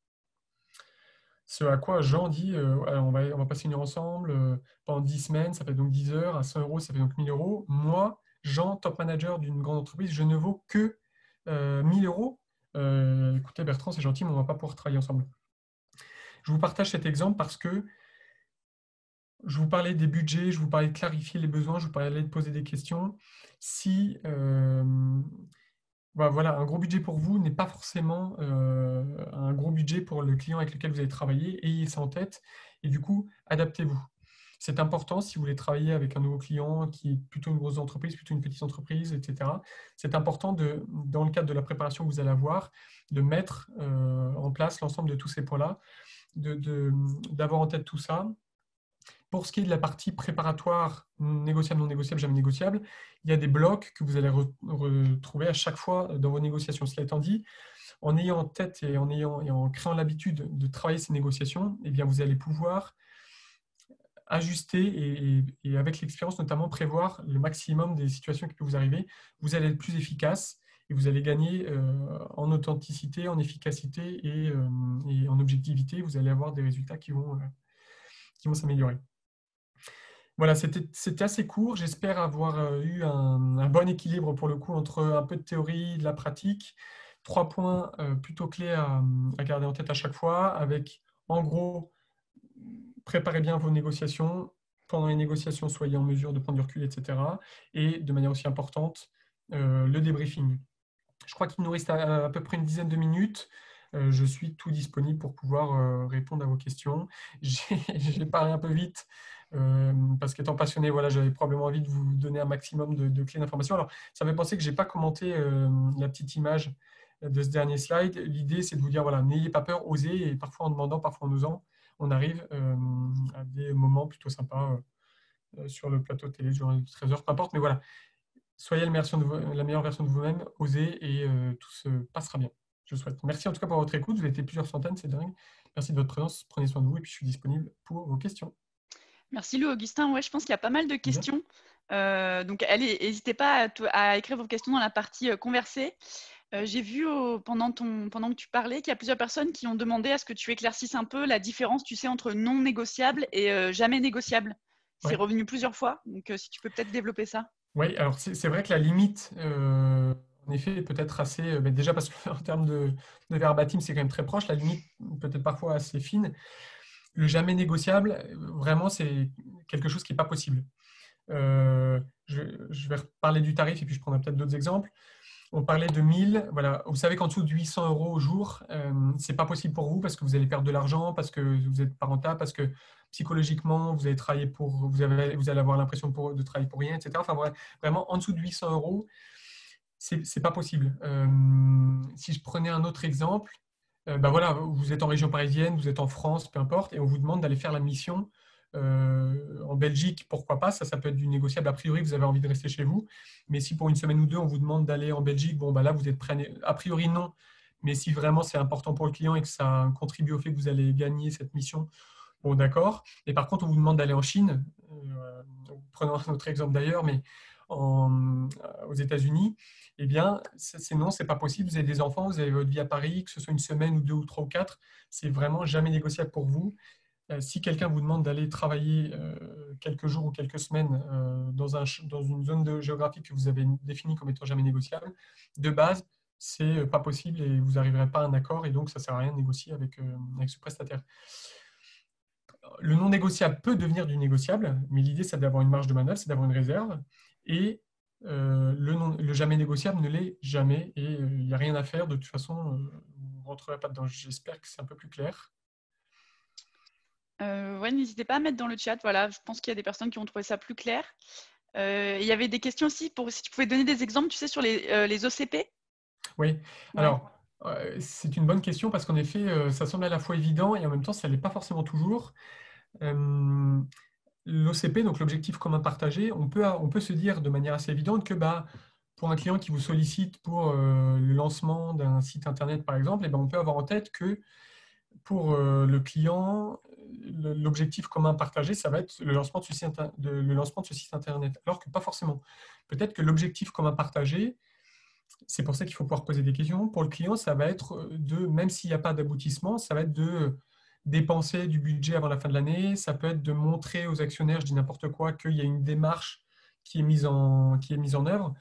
Ce à quoi Jean dit, alors on va passer une heure ensemble pendant 10 semaines, ça fait donc 10 heures, à 100 euros, ça fait donc 1000 euros. Moi, Jean, top manager d'une grande entreprise, je ne vaux que 1000 euros. Écoutez Bertrand, c'est gentil, mais on ne va pas pouvoir travailler ensemble. Je vous partage cet exemple parce que je vous parlais des budgets, je vous parlais de clarifier les besoins, je vous parlais de poser des questions. Si voilà, un gros budget pour vous n'est pas forcément un gros budget pour le client avec lequel vous allez travailler, ayez ça en tête et du coup, adaptez-vous. C'est important si vous voulez travailler avec un nouveau client qui est plutôt une grosse entreprise, plutôt une petite entreprise, etc. C'est important, dans le cadre de la préparation que vous allez avoir, de mettre en place l'ensemble de tous ces points-là, d'avoir en tête tout ça. Pour ce qui est de la partie préparatoire, négociable, non négociable, jamais négociable, il y a des blocs que vous allez retrouver à chaque fois dans vos négociations. Cela étant dit, en ayant en tête et en créant l'habitude de travailler ces négociations, eh bien, vous allez pouvoir ajuster et avec l'expérience notamment prévoir le maximum des situations qui peuvent vous arriver. Vous allez être plus efficace et vous allez gagner en authenticité, en efficacité et en objectivité. Vous allez avoir des résultats qui vont s'améliorer. Voilà, c'était assez court. J'espère avoir eu un bon équilibre pour le coup entre un peu de théorie, de la pratique. 3 points plutôt clés à garder en tête à chaque fois, avec en gros, préparez bien vos négociations. Pendant les négociations, soyez en mesure de prendre du recul, etc. Et de manière aussi importante, le débriefing. Je crois qu'il nous reste à peu près une dizaine de minutes. Je suis tout disponible pour pouvoir répondre à vos questions. J'ai parlé un peu vite parce qu'étant passionné, voilà, j'avais probablement envie de vous donner un maximum de clés d'information. Alors, ça me fait penser que je n'ai pas commenté la petite image de ce dernier slide. L'idée, c'est de vous dire, voilà, n'ayez pas peur, osez, et parfois en demandant, parfois en osant, on arrive à des moments plutôt sympas sur le plateau de télé, durant 13 heures, peu importe. Mais voilà, soyez la meilleure version de vous-même, osez et tout se passera bien. Je le souhaite. Merci en tout cas pour votre écoute. Vous avez été plusieurs centaines, c'est dingue. Merci de votre présence. Prenez soin de vous et puis je suis disponible pour vos questions. Merci Lou Augustin. Ouais, je pense qu'il y a pas mal de Bien. questions. Donc, allez, n'hésitez pas à écrire vos questions dans la partie conversée. J'ai vu pendant que tu parlais qu'il y a plusieurs personnes qui ont demandé à ce que tu éclaircisses un peu la différence, tu sais, entre non négociable et jamais négociable. C'est Ouais. revenu plusieurs fois. Donc, si tu peux peut-être développer ça. Ouais, alors c'est vrai que la limite, en effet, est peut-être assez. Mais déjà parce qu'en termes de verbatim, c'est quand même très proche. La limite, peut-être parfois assez fine. Le jamais négociable, vraiment, c'est quelque chose qui n'est pas possible. Je vais reparler du tarif et puis je prendrai peut-être d'autres exemples. On parlait de 1000. Voilà. Vous savez qu'en dessous de 800 euros au jour, c'est pas possible pour vous parce que vous allez perdre de l'argent, parce que vous n'êtes pas rentable, parce que psychologiquement, vous allez travailler vous allez avoir l'impression de travailler pour rien, etc. Enfin, vraiment, en dessous de 800 euros, c'est pas possible. Si je prenais un autre exemple, bah voilà, vous êtes en région parisienne, vous êtes en France, peu importe, et on vous demande d'aller faire la mission en Belgique, pourquoi pas, ça peut être du négociable. A priori, vous avez envie de rester chez vous, mais si pour une semaine ou deux, on vous demande d'aller en Belgique, bon, bah là, vous êtes prêt. A priori, non, mais si vraiment c'est important pour le client et que ça contribue au fait que vous allez gagner cette mission, bon, d'accord. Et par contre, on vous demande d'aller en Chine, prenons un autre exemple d'ailleurs, mais aux États-Unis, eh bien, c'est non, c'est pas possible. Vous avez des enfants, vous avez votre vie à Paris, que ce soit une semaine ou deux ou trois ou quatre, c'est vraiment jamais négociable pour vous. Si quelqu'un vous demande d'aller travailler quelques jours ou quelques semaines dans une zone géographique que vous avez définie comme étant jamais négociable, de base, c'est pas possible et vous n'arriverez pas à un accord et donc ça ne sert à rien de négocier avec ce prestataire. Le non négociable peut devenir du négociable, mais l'idée c'est d'avoir une marge de manœuvre, c'est d'avoir une réserve et le jamais négociable ne l'est jamais et il n'y a rien à faire. De toute façon, vous ne rentrerez pas dedans. J'espère que c'est un peu plus clair. Ouais, n'hésitez pas à mettre dans le chat. Voilà, je pense qu'il y a des personnes qui ont trouvé ça plus clair. Il y avait des questions aussi pour si tu pouvais donner des exemples, tu sais, sur les OCP. Oui, Ouais. alors c'est une bonne question parce qu'en effet, ça semble à la fois évident et en même temps, ça ne l'est pas forcément toujours. L'OCP, donc l'objectif commun partagé, on peut se dire de manière assez évidente que bah, pour un client qui vous sollicite pour le lancement d'un site internet, par exemple, eh ben, on peut avoir en tête que pour le client, l'objectif commun partagé, ça va être le lancement le lancement de ce site internet, alors que pas forcément. Peut-être que l'objectif commun partagé, c'est pour ça qu'il faut pouvoir poser des questions. Pour le client, ça va être même s'il n'y a pas d'aboutissement, ça va être de dépenser du budget avant la fin de l'année. Ça peut être de montrer aux actionnaires, je dis n'importe quoi, qu'il y a une démarche qui est qui est mise en œuvre.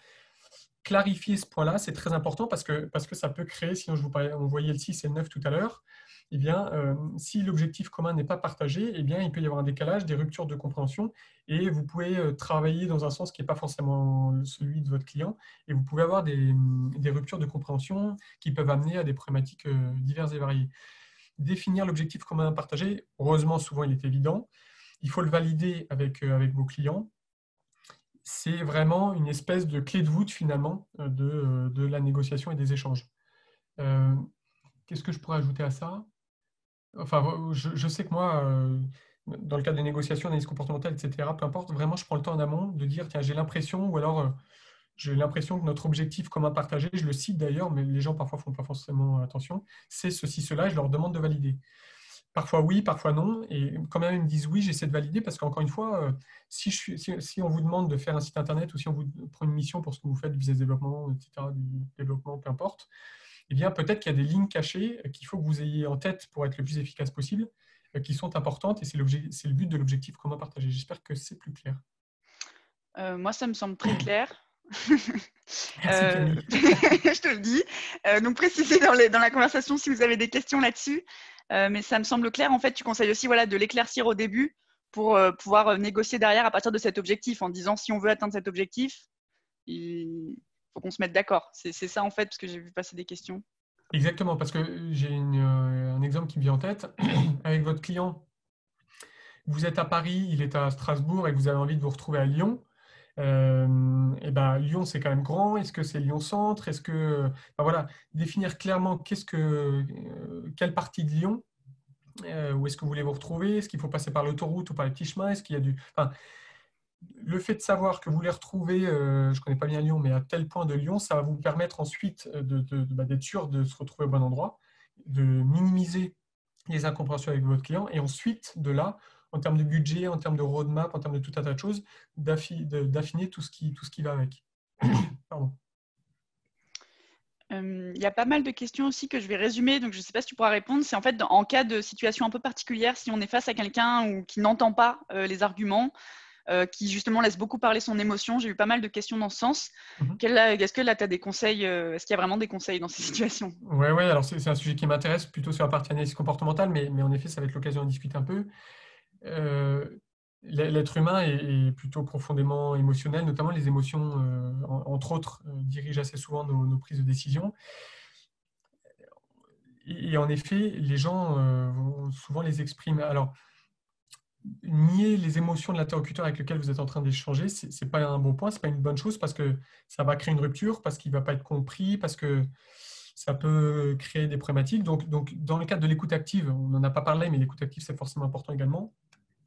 Clarifier ce point-là, c'est très important parce que ça peut créer, sinon je vous parlais, on voyait le 6 et le 9 tout à l'heure, eh bien, si l'objectif commun n'est pas partagé, eh bien, il peut y avoir un décalage, des ruptures de compréhension, et vous pouvez travailler dans un sens qui n'est pas forcément celui de votre client, et vous pouvez avoir des ruptures de compréhension qui peuvent amener à des problématiques diverses et variées. Définir l'objectif commun partagé, heureusement, souvent il est évident, il faut le valider avec vos clients. C'est vraiment une espèce de clé de voûte finalement de la négociation et des échanges. Euh, Qu'est-ce que je pourrais ajouter à ça? Enfin, je sais que moi, dans le cadre des négociations, d'analyse comportementale, etc., peu importe, vraiment, je prends le temps en amont de dire, tiens, j'ai l'impression, ou alors j'ai l'impression que notre objectif commun partagé, je le cite d'ailleurs, mais les gens parfois font pas forcément attention, c'est ceci, cela, et je leur demande de valider. Parfois oui, parfois non, et quand même ils me disent oui, j'essaie de valider, parce qu'encore une fois, si on vous demande de faire un site internet, ou si on vous prend une mission pour ce que vous faites, du business développement, etc., du développement, peu importe, eh bien, peut-être qu'il y a des lignes cachées qu'il faut que vous ayez en tête pour être le plus efficace possible. qui sont importantes et c'est le but de l'objectif commun partagé. J'espère que c'est plus clair. Moi, ça me semble très clair. Merci Camille. Je te le dis. Donc, précisez dans la conversation si vous avez des questions là-dessus. Mais ça me semble clair. En fait, tu conseilles aussi de l'éclaircir au début pour pouvoir négocier derrière à partir de cet objectif en disant si on veut atteindre cet objectif, il faut qu'on se mette d'accord. C'est ça en fait, parce que j'ai vu passer des questions. Exactement, parce que j'ai un exemple qui me vient en tête. Avec votre client, vous êtes à Paris, il est à Strasbourg et que vous avez envie de vous retrouver à Lyon. Et ben, Lyon, c'est quand même grand. Est-ce que c'est Lyon-Centre? Est-ce que, enfin, voilà, définir clairement quelle partie de Lyon, où est-ce que vous voulez vous retrouver? Est-ce qu'il faut passer par l'autoroute ou par les petits chemins? Est-ce qu'il y a enfin, le fait de savoir que vous les retrouvez, je ne connais pas bien Lyon, mais à tel point de Lyon, ça va vous permettre ensuite d'être sûr de se retrouver au bon endroit, de minimiser les incompréhensions avec votre client, et ensuite, de là, en termes de budget, en termes de roadmap, en termes de tout un tas de choses, d'affiner tout ce qui va avec. Pardon. Il y a pas mal de questions aussi que je vais résumer, donc je ne sais pas si tu pourras répondre. C'est en fait en cas de situation un peu particulière, si on est face à quelqu'un ou qui n'entend pas les arguments, qui justement laisse beaucoup parler son émotion. J'ai eu pas mal de questions dans ce sens. Est-ce que là, tu as des conseils? Est-ce qu'il y a vraiment des conseils dans ces situations? Ouais, alors c'est un sujet qui m'intéresse plutôt sur la partie analyse comportementale, mais en effet, ça va être l'occasion de discuter un peu. L'être humain est plutôt profondément émotionnel, notamment les émotions, entre autres, dirigent assez souvent nos prises de décision. Et en effet, les gens vont souvent les exprimer. Alors, nier les émotions de l'interlocuteur avec lequel vous êtes en train d'échanger, ce n'est pas un bon point, ce n'est pas une bonne chose parce que ça va créer une rupture, parce qu'il ne va pas être compris, parce que ça peut créer des problématiques. Donc, dans le cadre de l'écoute active, on n'en a pas parlé, mais l'écoute active, c'est forcément important également.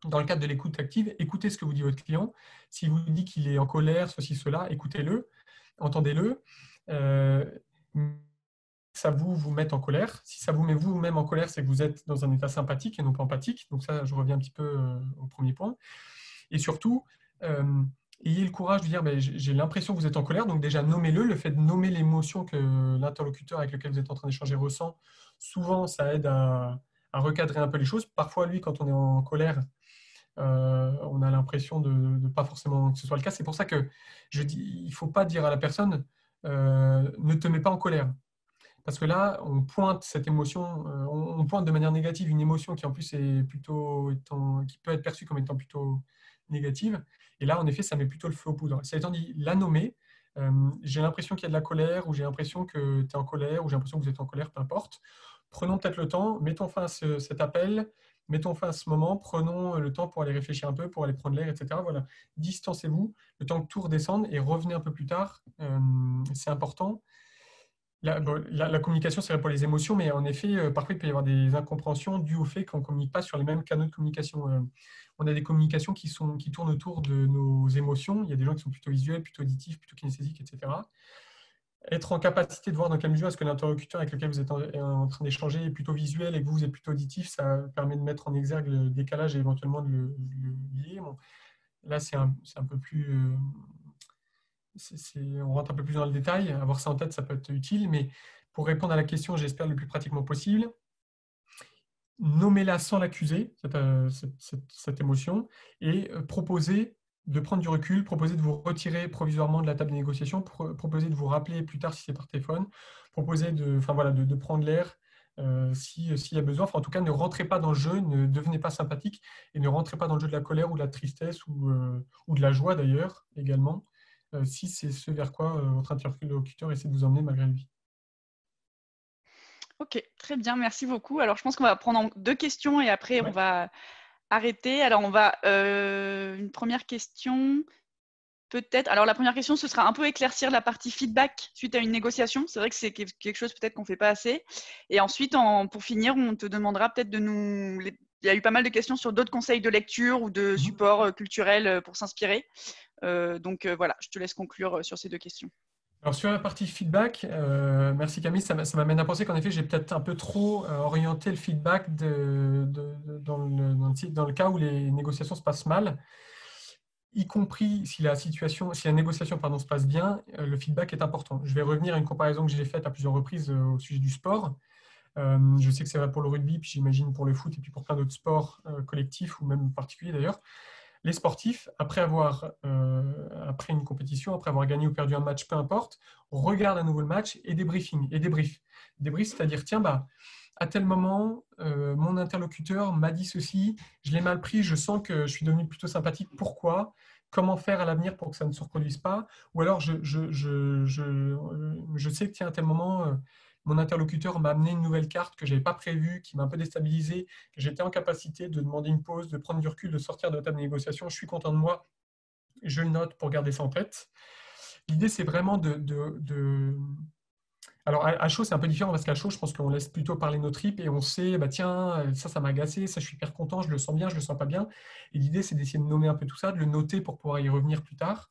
Dans le cadre de l'écoute active, écoutez ce que vous dit votre client. S'il vous dit qu'il est en colère, ceci, cela, écoutez-le, entendez-le. Ça vous met en colère. Si ça vous met vous-même en colère, c'est que vous êtes dans un état sympathique et non pas empathique. Donc ça, je reviens un petit peu au premier point. Et surtout, ayez le courage de dire j'ai l'impression que vous êtes en colère, donc déjà nommez-le. Le fait de nommer l'émotion que l'interlocuteur avec lequel vous êtes en train d'échanger ressent, souvent ça aide à recadrer un peu les choses. Parfois, lui, quand on est en colère, on a l'impression de ne pas forcément que ce soit le cas. C'est pour ça que je dis, il ne faut pas dire à la personne ne te mets pas en colère. Parce que là, on pointe cette émotion, on pointe de manière négative une émotion qui en plus qui peut être perçue comme étant plutôt négative. Et là, en effet, ça met plutôt le feu aux poudres. Ça étant dit, la nommer, j'ai l'impression qu'il y a de la colère, ou j'ai l'impression que tu es en colère, ou j'ai l'impression que vous êtes en colère, peu importe. Prenons peut-être le temps, mettons fin à cet appel, mettons fin à ce moment, prenons le temps pour aller réfléchir un peu, pour aller prendre l'air, etc. Voilà. Distancez-vous, le temps que tout redescende, et revenez un peu plus tard. C'est important. La communication, c'est pour les émotions, mais en effet, parfois, il peut y avoir des incompréhensions dues au fait qu'on ne communique pas sur les mêmes canaux de communication. On a des communications qui tournent autour de nos émotions. Il y a des gens qui sont plutôt visuels, plutôt auditifs, plutôt kinesthésiques, etc. Être en capacité de voir dans quelle mesure est-ce que l'interlocuteur avec lequel vous êtes en train d'échanger est plutôt visuel et que vous êtes plutôt auditif, ça permet de mettre en exergue le décalage et éventuellement de le lier. Bon, là, c'est un peu plus... on rentre un peu plus dans le détail. Avoir ça en tête, ça peut être utile, mais pour répondre à la question, j'espère le plus pratiquement possible, nommez-la sans l'accuser, cette émotion, et proposez de prendre du recul, proposez de vous retirer provisoirement de la table de négociation, proposez de vous rappeler plus tard si c'est par téléphone, proposez de prendre l'air s'il y a besoin. Enfin, en tout cas, ne rentrez pas dans le jeu, ne devenez pas sympathique et ne rentrez pas dans le jeu de la colère ou de la tristesse ou de la joie d'ailleurs également. Si c'est ce vers quoi votre interlocuteur essaie de vous emmener malgré lui. Ok, très bien, merci beaucoup. Alors, je pense qu'on va prendre deux questions et après, on va arrêter. Alors, on va... une première question, peut-être... Alors, la première question, ce sera un peu éclaircir la partie feedback suite à une négociation. C'est vrai que c'est quelque chose peut-être qu'on ne fait pas assez. Et ensuite, pour finir, on te demandera peut-être de nous... Il y a eu pas mal de questions sur d'autres conseils de lecture ou de support culturel pour s'inspirer. Donc, voilà, je te laisse conclure sur ces deux questions. Alors sur la partie feedback, merci Camille, ça m'amène à penser qu'en effet j'ai peut-être un peu trop orienté le feedback dans le cas où les négociations se passent mal, y compris si la négociation se passe bien, le feedback est important. Je vais revenir à une comparaison que j'ai faite à plusieurs reprises au sujet du sport. Je sais que c'est vrai pour le rugby, puis j'imagine pour le foot et puis pour plein d'autres sports collectifs ou même particuliers d'ailleurs. Les sportifs, après une compétition, après avoir gagné ou perdu un match, peu importe, regardent à nouveau le match et débriefing, et débrief. Débrief, c'est-à-dire, tiens, bah, à tel moment, mon interlocuteur m'a dit ceci, je l'ai mal pris, je sens que je suis devenu plutôt sympathique. Pourquoi? Comment faire à l'avenir pour que ça ne se reproduise pas? Ou alors, je sais que, tiens, à tel moment, mon interlocuteur m'a amené une nouvelle carte que je n'avais pas prévue, qui m'a un peu déstabilisé, que j'étais en capacité de demander une pause, de prendre du recul, de sortir de la table de négociation. Je suis content de moi, je le note pour garder ça en tête. L'idée, c'est vraiment alors, à chaud, c'est un peu différent parce qu'à chaud, je pense qu'on laisse plutôt parler nos tripes et on sait, bah tiens, ça m'a agacé, ça, je suis hyper content, je le sens bien, je le sens pas bien. Et l'idée, c'est d'essayer de nommer un peu tout ça, de le noter pour pouvoir y revenir plus tard.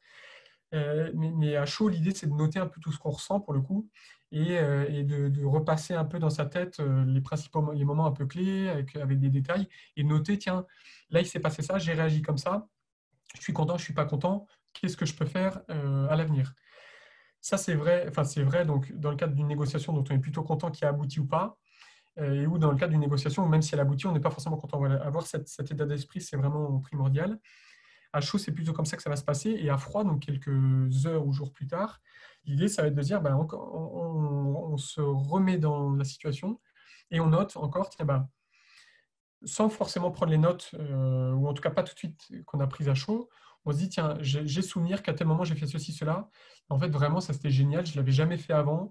Mais à chaud, l'idée, c'est de noter un peu tout ce qu'on ressent pour le coup et de repasser un peu dans sa tête les moments un peu clés avec des détails et noter, tiens, là, il s'est passé ça, j'ai réagi comme ça, je suis content, je suis pas content, qu'est-ce que je peux faire à l'avenir? Ça, c'est vrai, enfin, c'est vrai donc, dans le cadre d'une négociation dont on est plutôt content qui a abouti ou pas, et ou dans le cadre d'une négociation où même si elle aboutit, on n'est pas forcément content. Voilà, avoir cet état d'esprit, c'est vraiment primordial. À chaud, c'est plutôt comme ça que ça va se passer. Et à froid, donc quelques heures ou jours plus tard, l'idée, ça va être de dire, ben, on se remet dans la situation et on note encore, tiens, ben, sans forcément prendre les notes, ou en tout cas pas tout de suite qu'on a pris à chaud, on se dit, tiens, j'ai souvenir qu'à tel moment j'ai fait ceci, cela. En fait, vraiment, ça c'était génial, je ne l'avais jamais fait avant.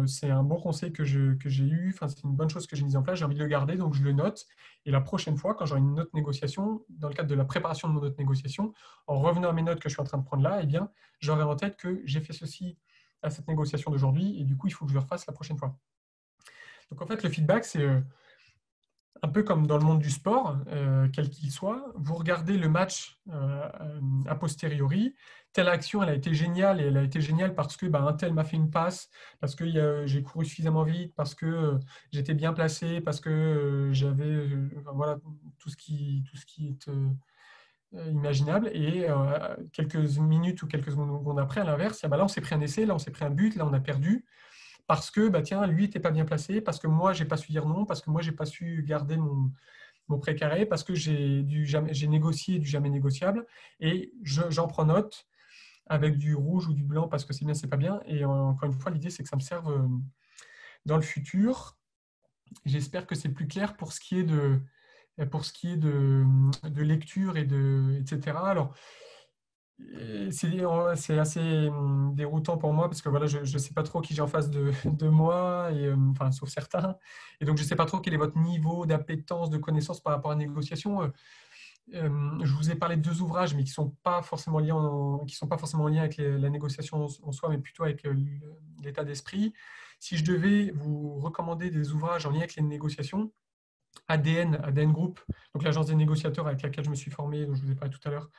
C'est un bon conseil que j'ai eu, enfin, c'est une bonne chose que j'ai mise en place, j'ai envie de le garder, donc je le note. Et la prochaine fois, quand j'aurai une autre négociation, dans le cadre de la préparation de mon autre négociation, en revenant à mes notes que je suis en train de prendre là, eh bien, j'aurai en tête que j'ai fait ceci à cette négociation d'aujourd'hui, et du coup, il faut que je le refasse la prochaine fois. Donc en fait, le feedback, c'est un peu comme dans le monde du sport, quel qu'il soit, vous regardez le match a posteriori, telle action, elle a été géniale, et elle a été géniale parce que un tel m'a fait une passe, parce que j'ai couru suffisamment vite, parce que j'étais bien placé, parce que j'avais enfin, voilà, tout ce qui est imaginable. Et quelques minutes ou quelques secondes après, à l'inverse, là, on s'est pris un essai, là, on s'est pris un but, là, on a perdu parce que tiens, lui n'était pas bien placé, parce que moi, j'ai pas su dire non, parce que moi, j'ai pas su garder mon précaré, parce que j'ai négocié du jamais négociable, et j'en prends note avec du rouge ou du blanc parce que c'est bien, c'est pas bien. Et encore une fois, l'idée, c'est que ça me serve dans le futur. J'espère que c'est plus clair pour ce qui est de lecture etc. Alors, c'est assez déroutant pour moi parce que voilà, je ne sais pas trop qui j'ai en face de moi, et, enfin, sauf certains. Et donc, je ne sais pas trop quel est votre niveau d'appétence, de connaissance par rapport à la négociation. Je vous ai parlé de deux ouvrages, mais qui ne sont pas forcément liés avec la négociation en soi, mais plutôt avec l'état d'esprit. Si je devais vous recommander des ouvrages en lien avec les négociations, ADN Group, donc l'agence des négociateurs avec laquelle je me suis formé, dont je vous ai parlé tout à l'heure.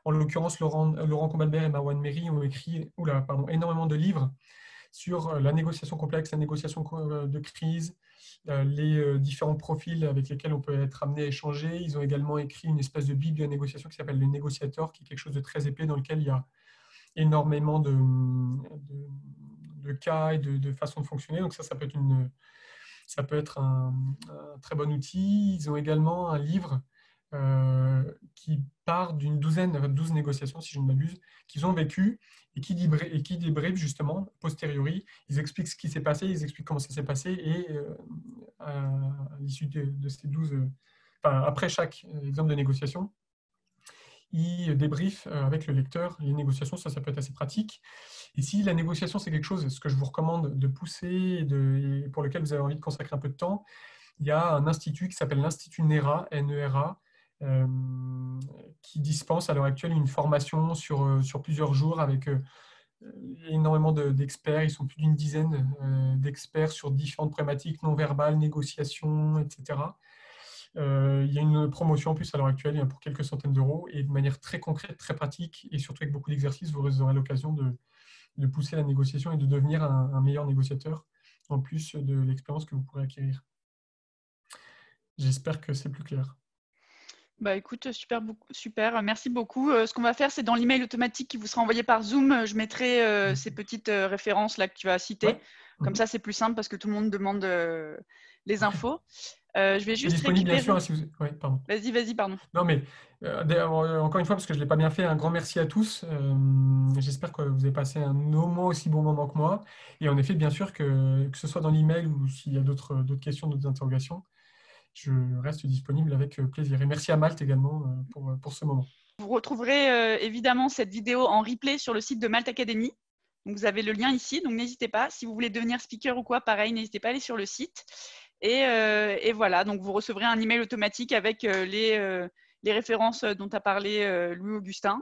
En l'occurrence, Laurent Combalbert et Marwan Méry ont écrit énormément de livres sur la négociation complexe, la négociation de crise, les différents profils avec lesquels on peut être amené à échanger. Ils ont également écrit une espèce de bible de la négociation qui s'appelle Le Négociateur, qui est quelque chose de très épais dans lequel il y a énormément de cas et de façons de fonctionner. Donc ça peut être un très bon outil. Ils ont également un livre qui part d'une 12 négociations, si je ne m'abuse, qu'ils ont vécues et qui débriefent justement, posteriori. Ils expliquent ce qui s'est passé, ils expliquent comment ça s'est passé, et à l'issue de ces 12, enfin, après chaque exemple de négociation, ils débriefent avec le lecteur les négociations. Ça peut être assez pratique. Et si la négociation, c'est quelque chose, ce que je vous recommande de pousser et pour lequel vous avez envie de consacrer un peu de temps, il y a un institut qui s'appelle l'Institut NERA, NERA, qui dispense à l'heure actuelle une formation sur plusieurs jours avec énormément d'experts. Ils sont plus d'une dizaine d'experts sur différentes problématiques non verbales, négociations, etc. Il y a une promotion en plus à l'heure actuelle pour quelques centaines d'euros, et de manière très concrète, très pratique, et surtout avec beaucoup d'exercices, vous aurez l'occasion de pousser la négociation et de devenir un meilleur négociateur, en plus de l'expérience que vous pourrez acquérir. J'espère que c'est plus clair. Bah écoute, super, super, merci beaucoup. Ce qu'on va faire, c'est dans l'email automatique qui vous sera envoyé par Zoom, je mettrai ces petites références là que tu as Ouais. citées. Comme Mhm. ça, c'est plus simple parce que tout le monde demande les infos. Je vais C'est juste disponible, bien sûr, récupérer. hein, si vous... Ouais, pardon. Vas-y, pardon. Non, mais d'ailleurs, encore une fois, parce que je ne l'ai pas bien fait, un grand merci à tous. J'espère que vous avez passé un au moins aussi bon moment que moi. Et en effet, bien sûr, que ce soit dans l'email ou s'il y a d'autres questions, d'autres interrogations, je reste disponible avec plaisir. Et merci à Malte également pour ce moment. Vous retrouverez évidemment cette vidéo en replay sur le site de Malte Academy. Donc vous avez le lien ici, donc n'hésitez pas. Si vous voulez devenir speaker ou quoi, pareil, n'hésitez pas à aller sur le site. Et voilà, donc vous recevrez un email automatique avec les références dont a parlé Louis-Augustin.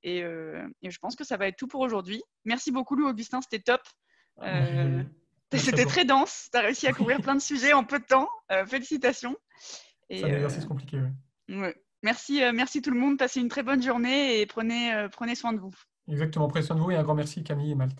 Et je pense que ça va être tout pour aujourd'hui. Merci beaucoup Louis-Augustin, c'était top. Ah, Euh, merci à C'était toi. très dense, tu as réussi à couvrir plein de sujets en peu de temps. Félicitations. C'est Et un exercice compliqué, oui. ouais. Merci, merci tout le monde. Passez une très bonne journée et prenez soin de vous. Exactement. Prenez soin de vous et un grand merci Camille et Malte.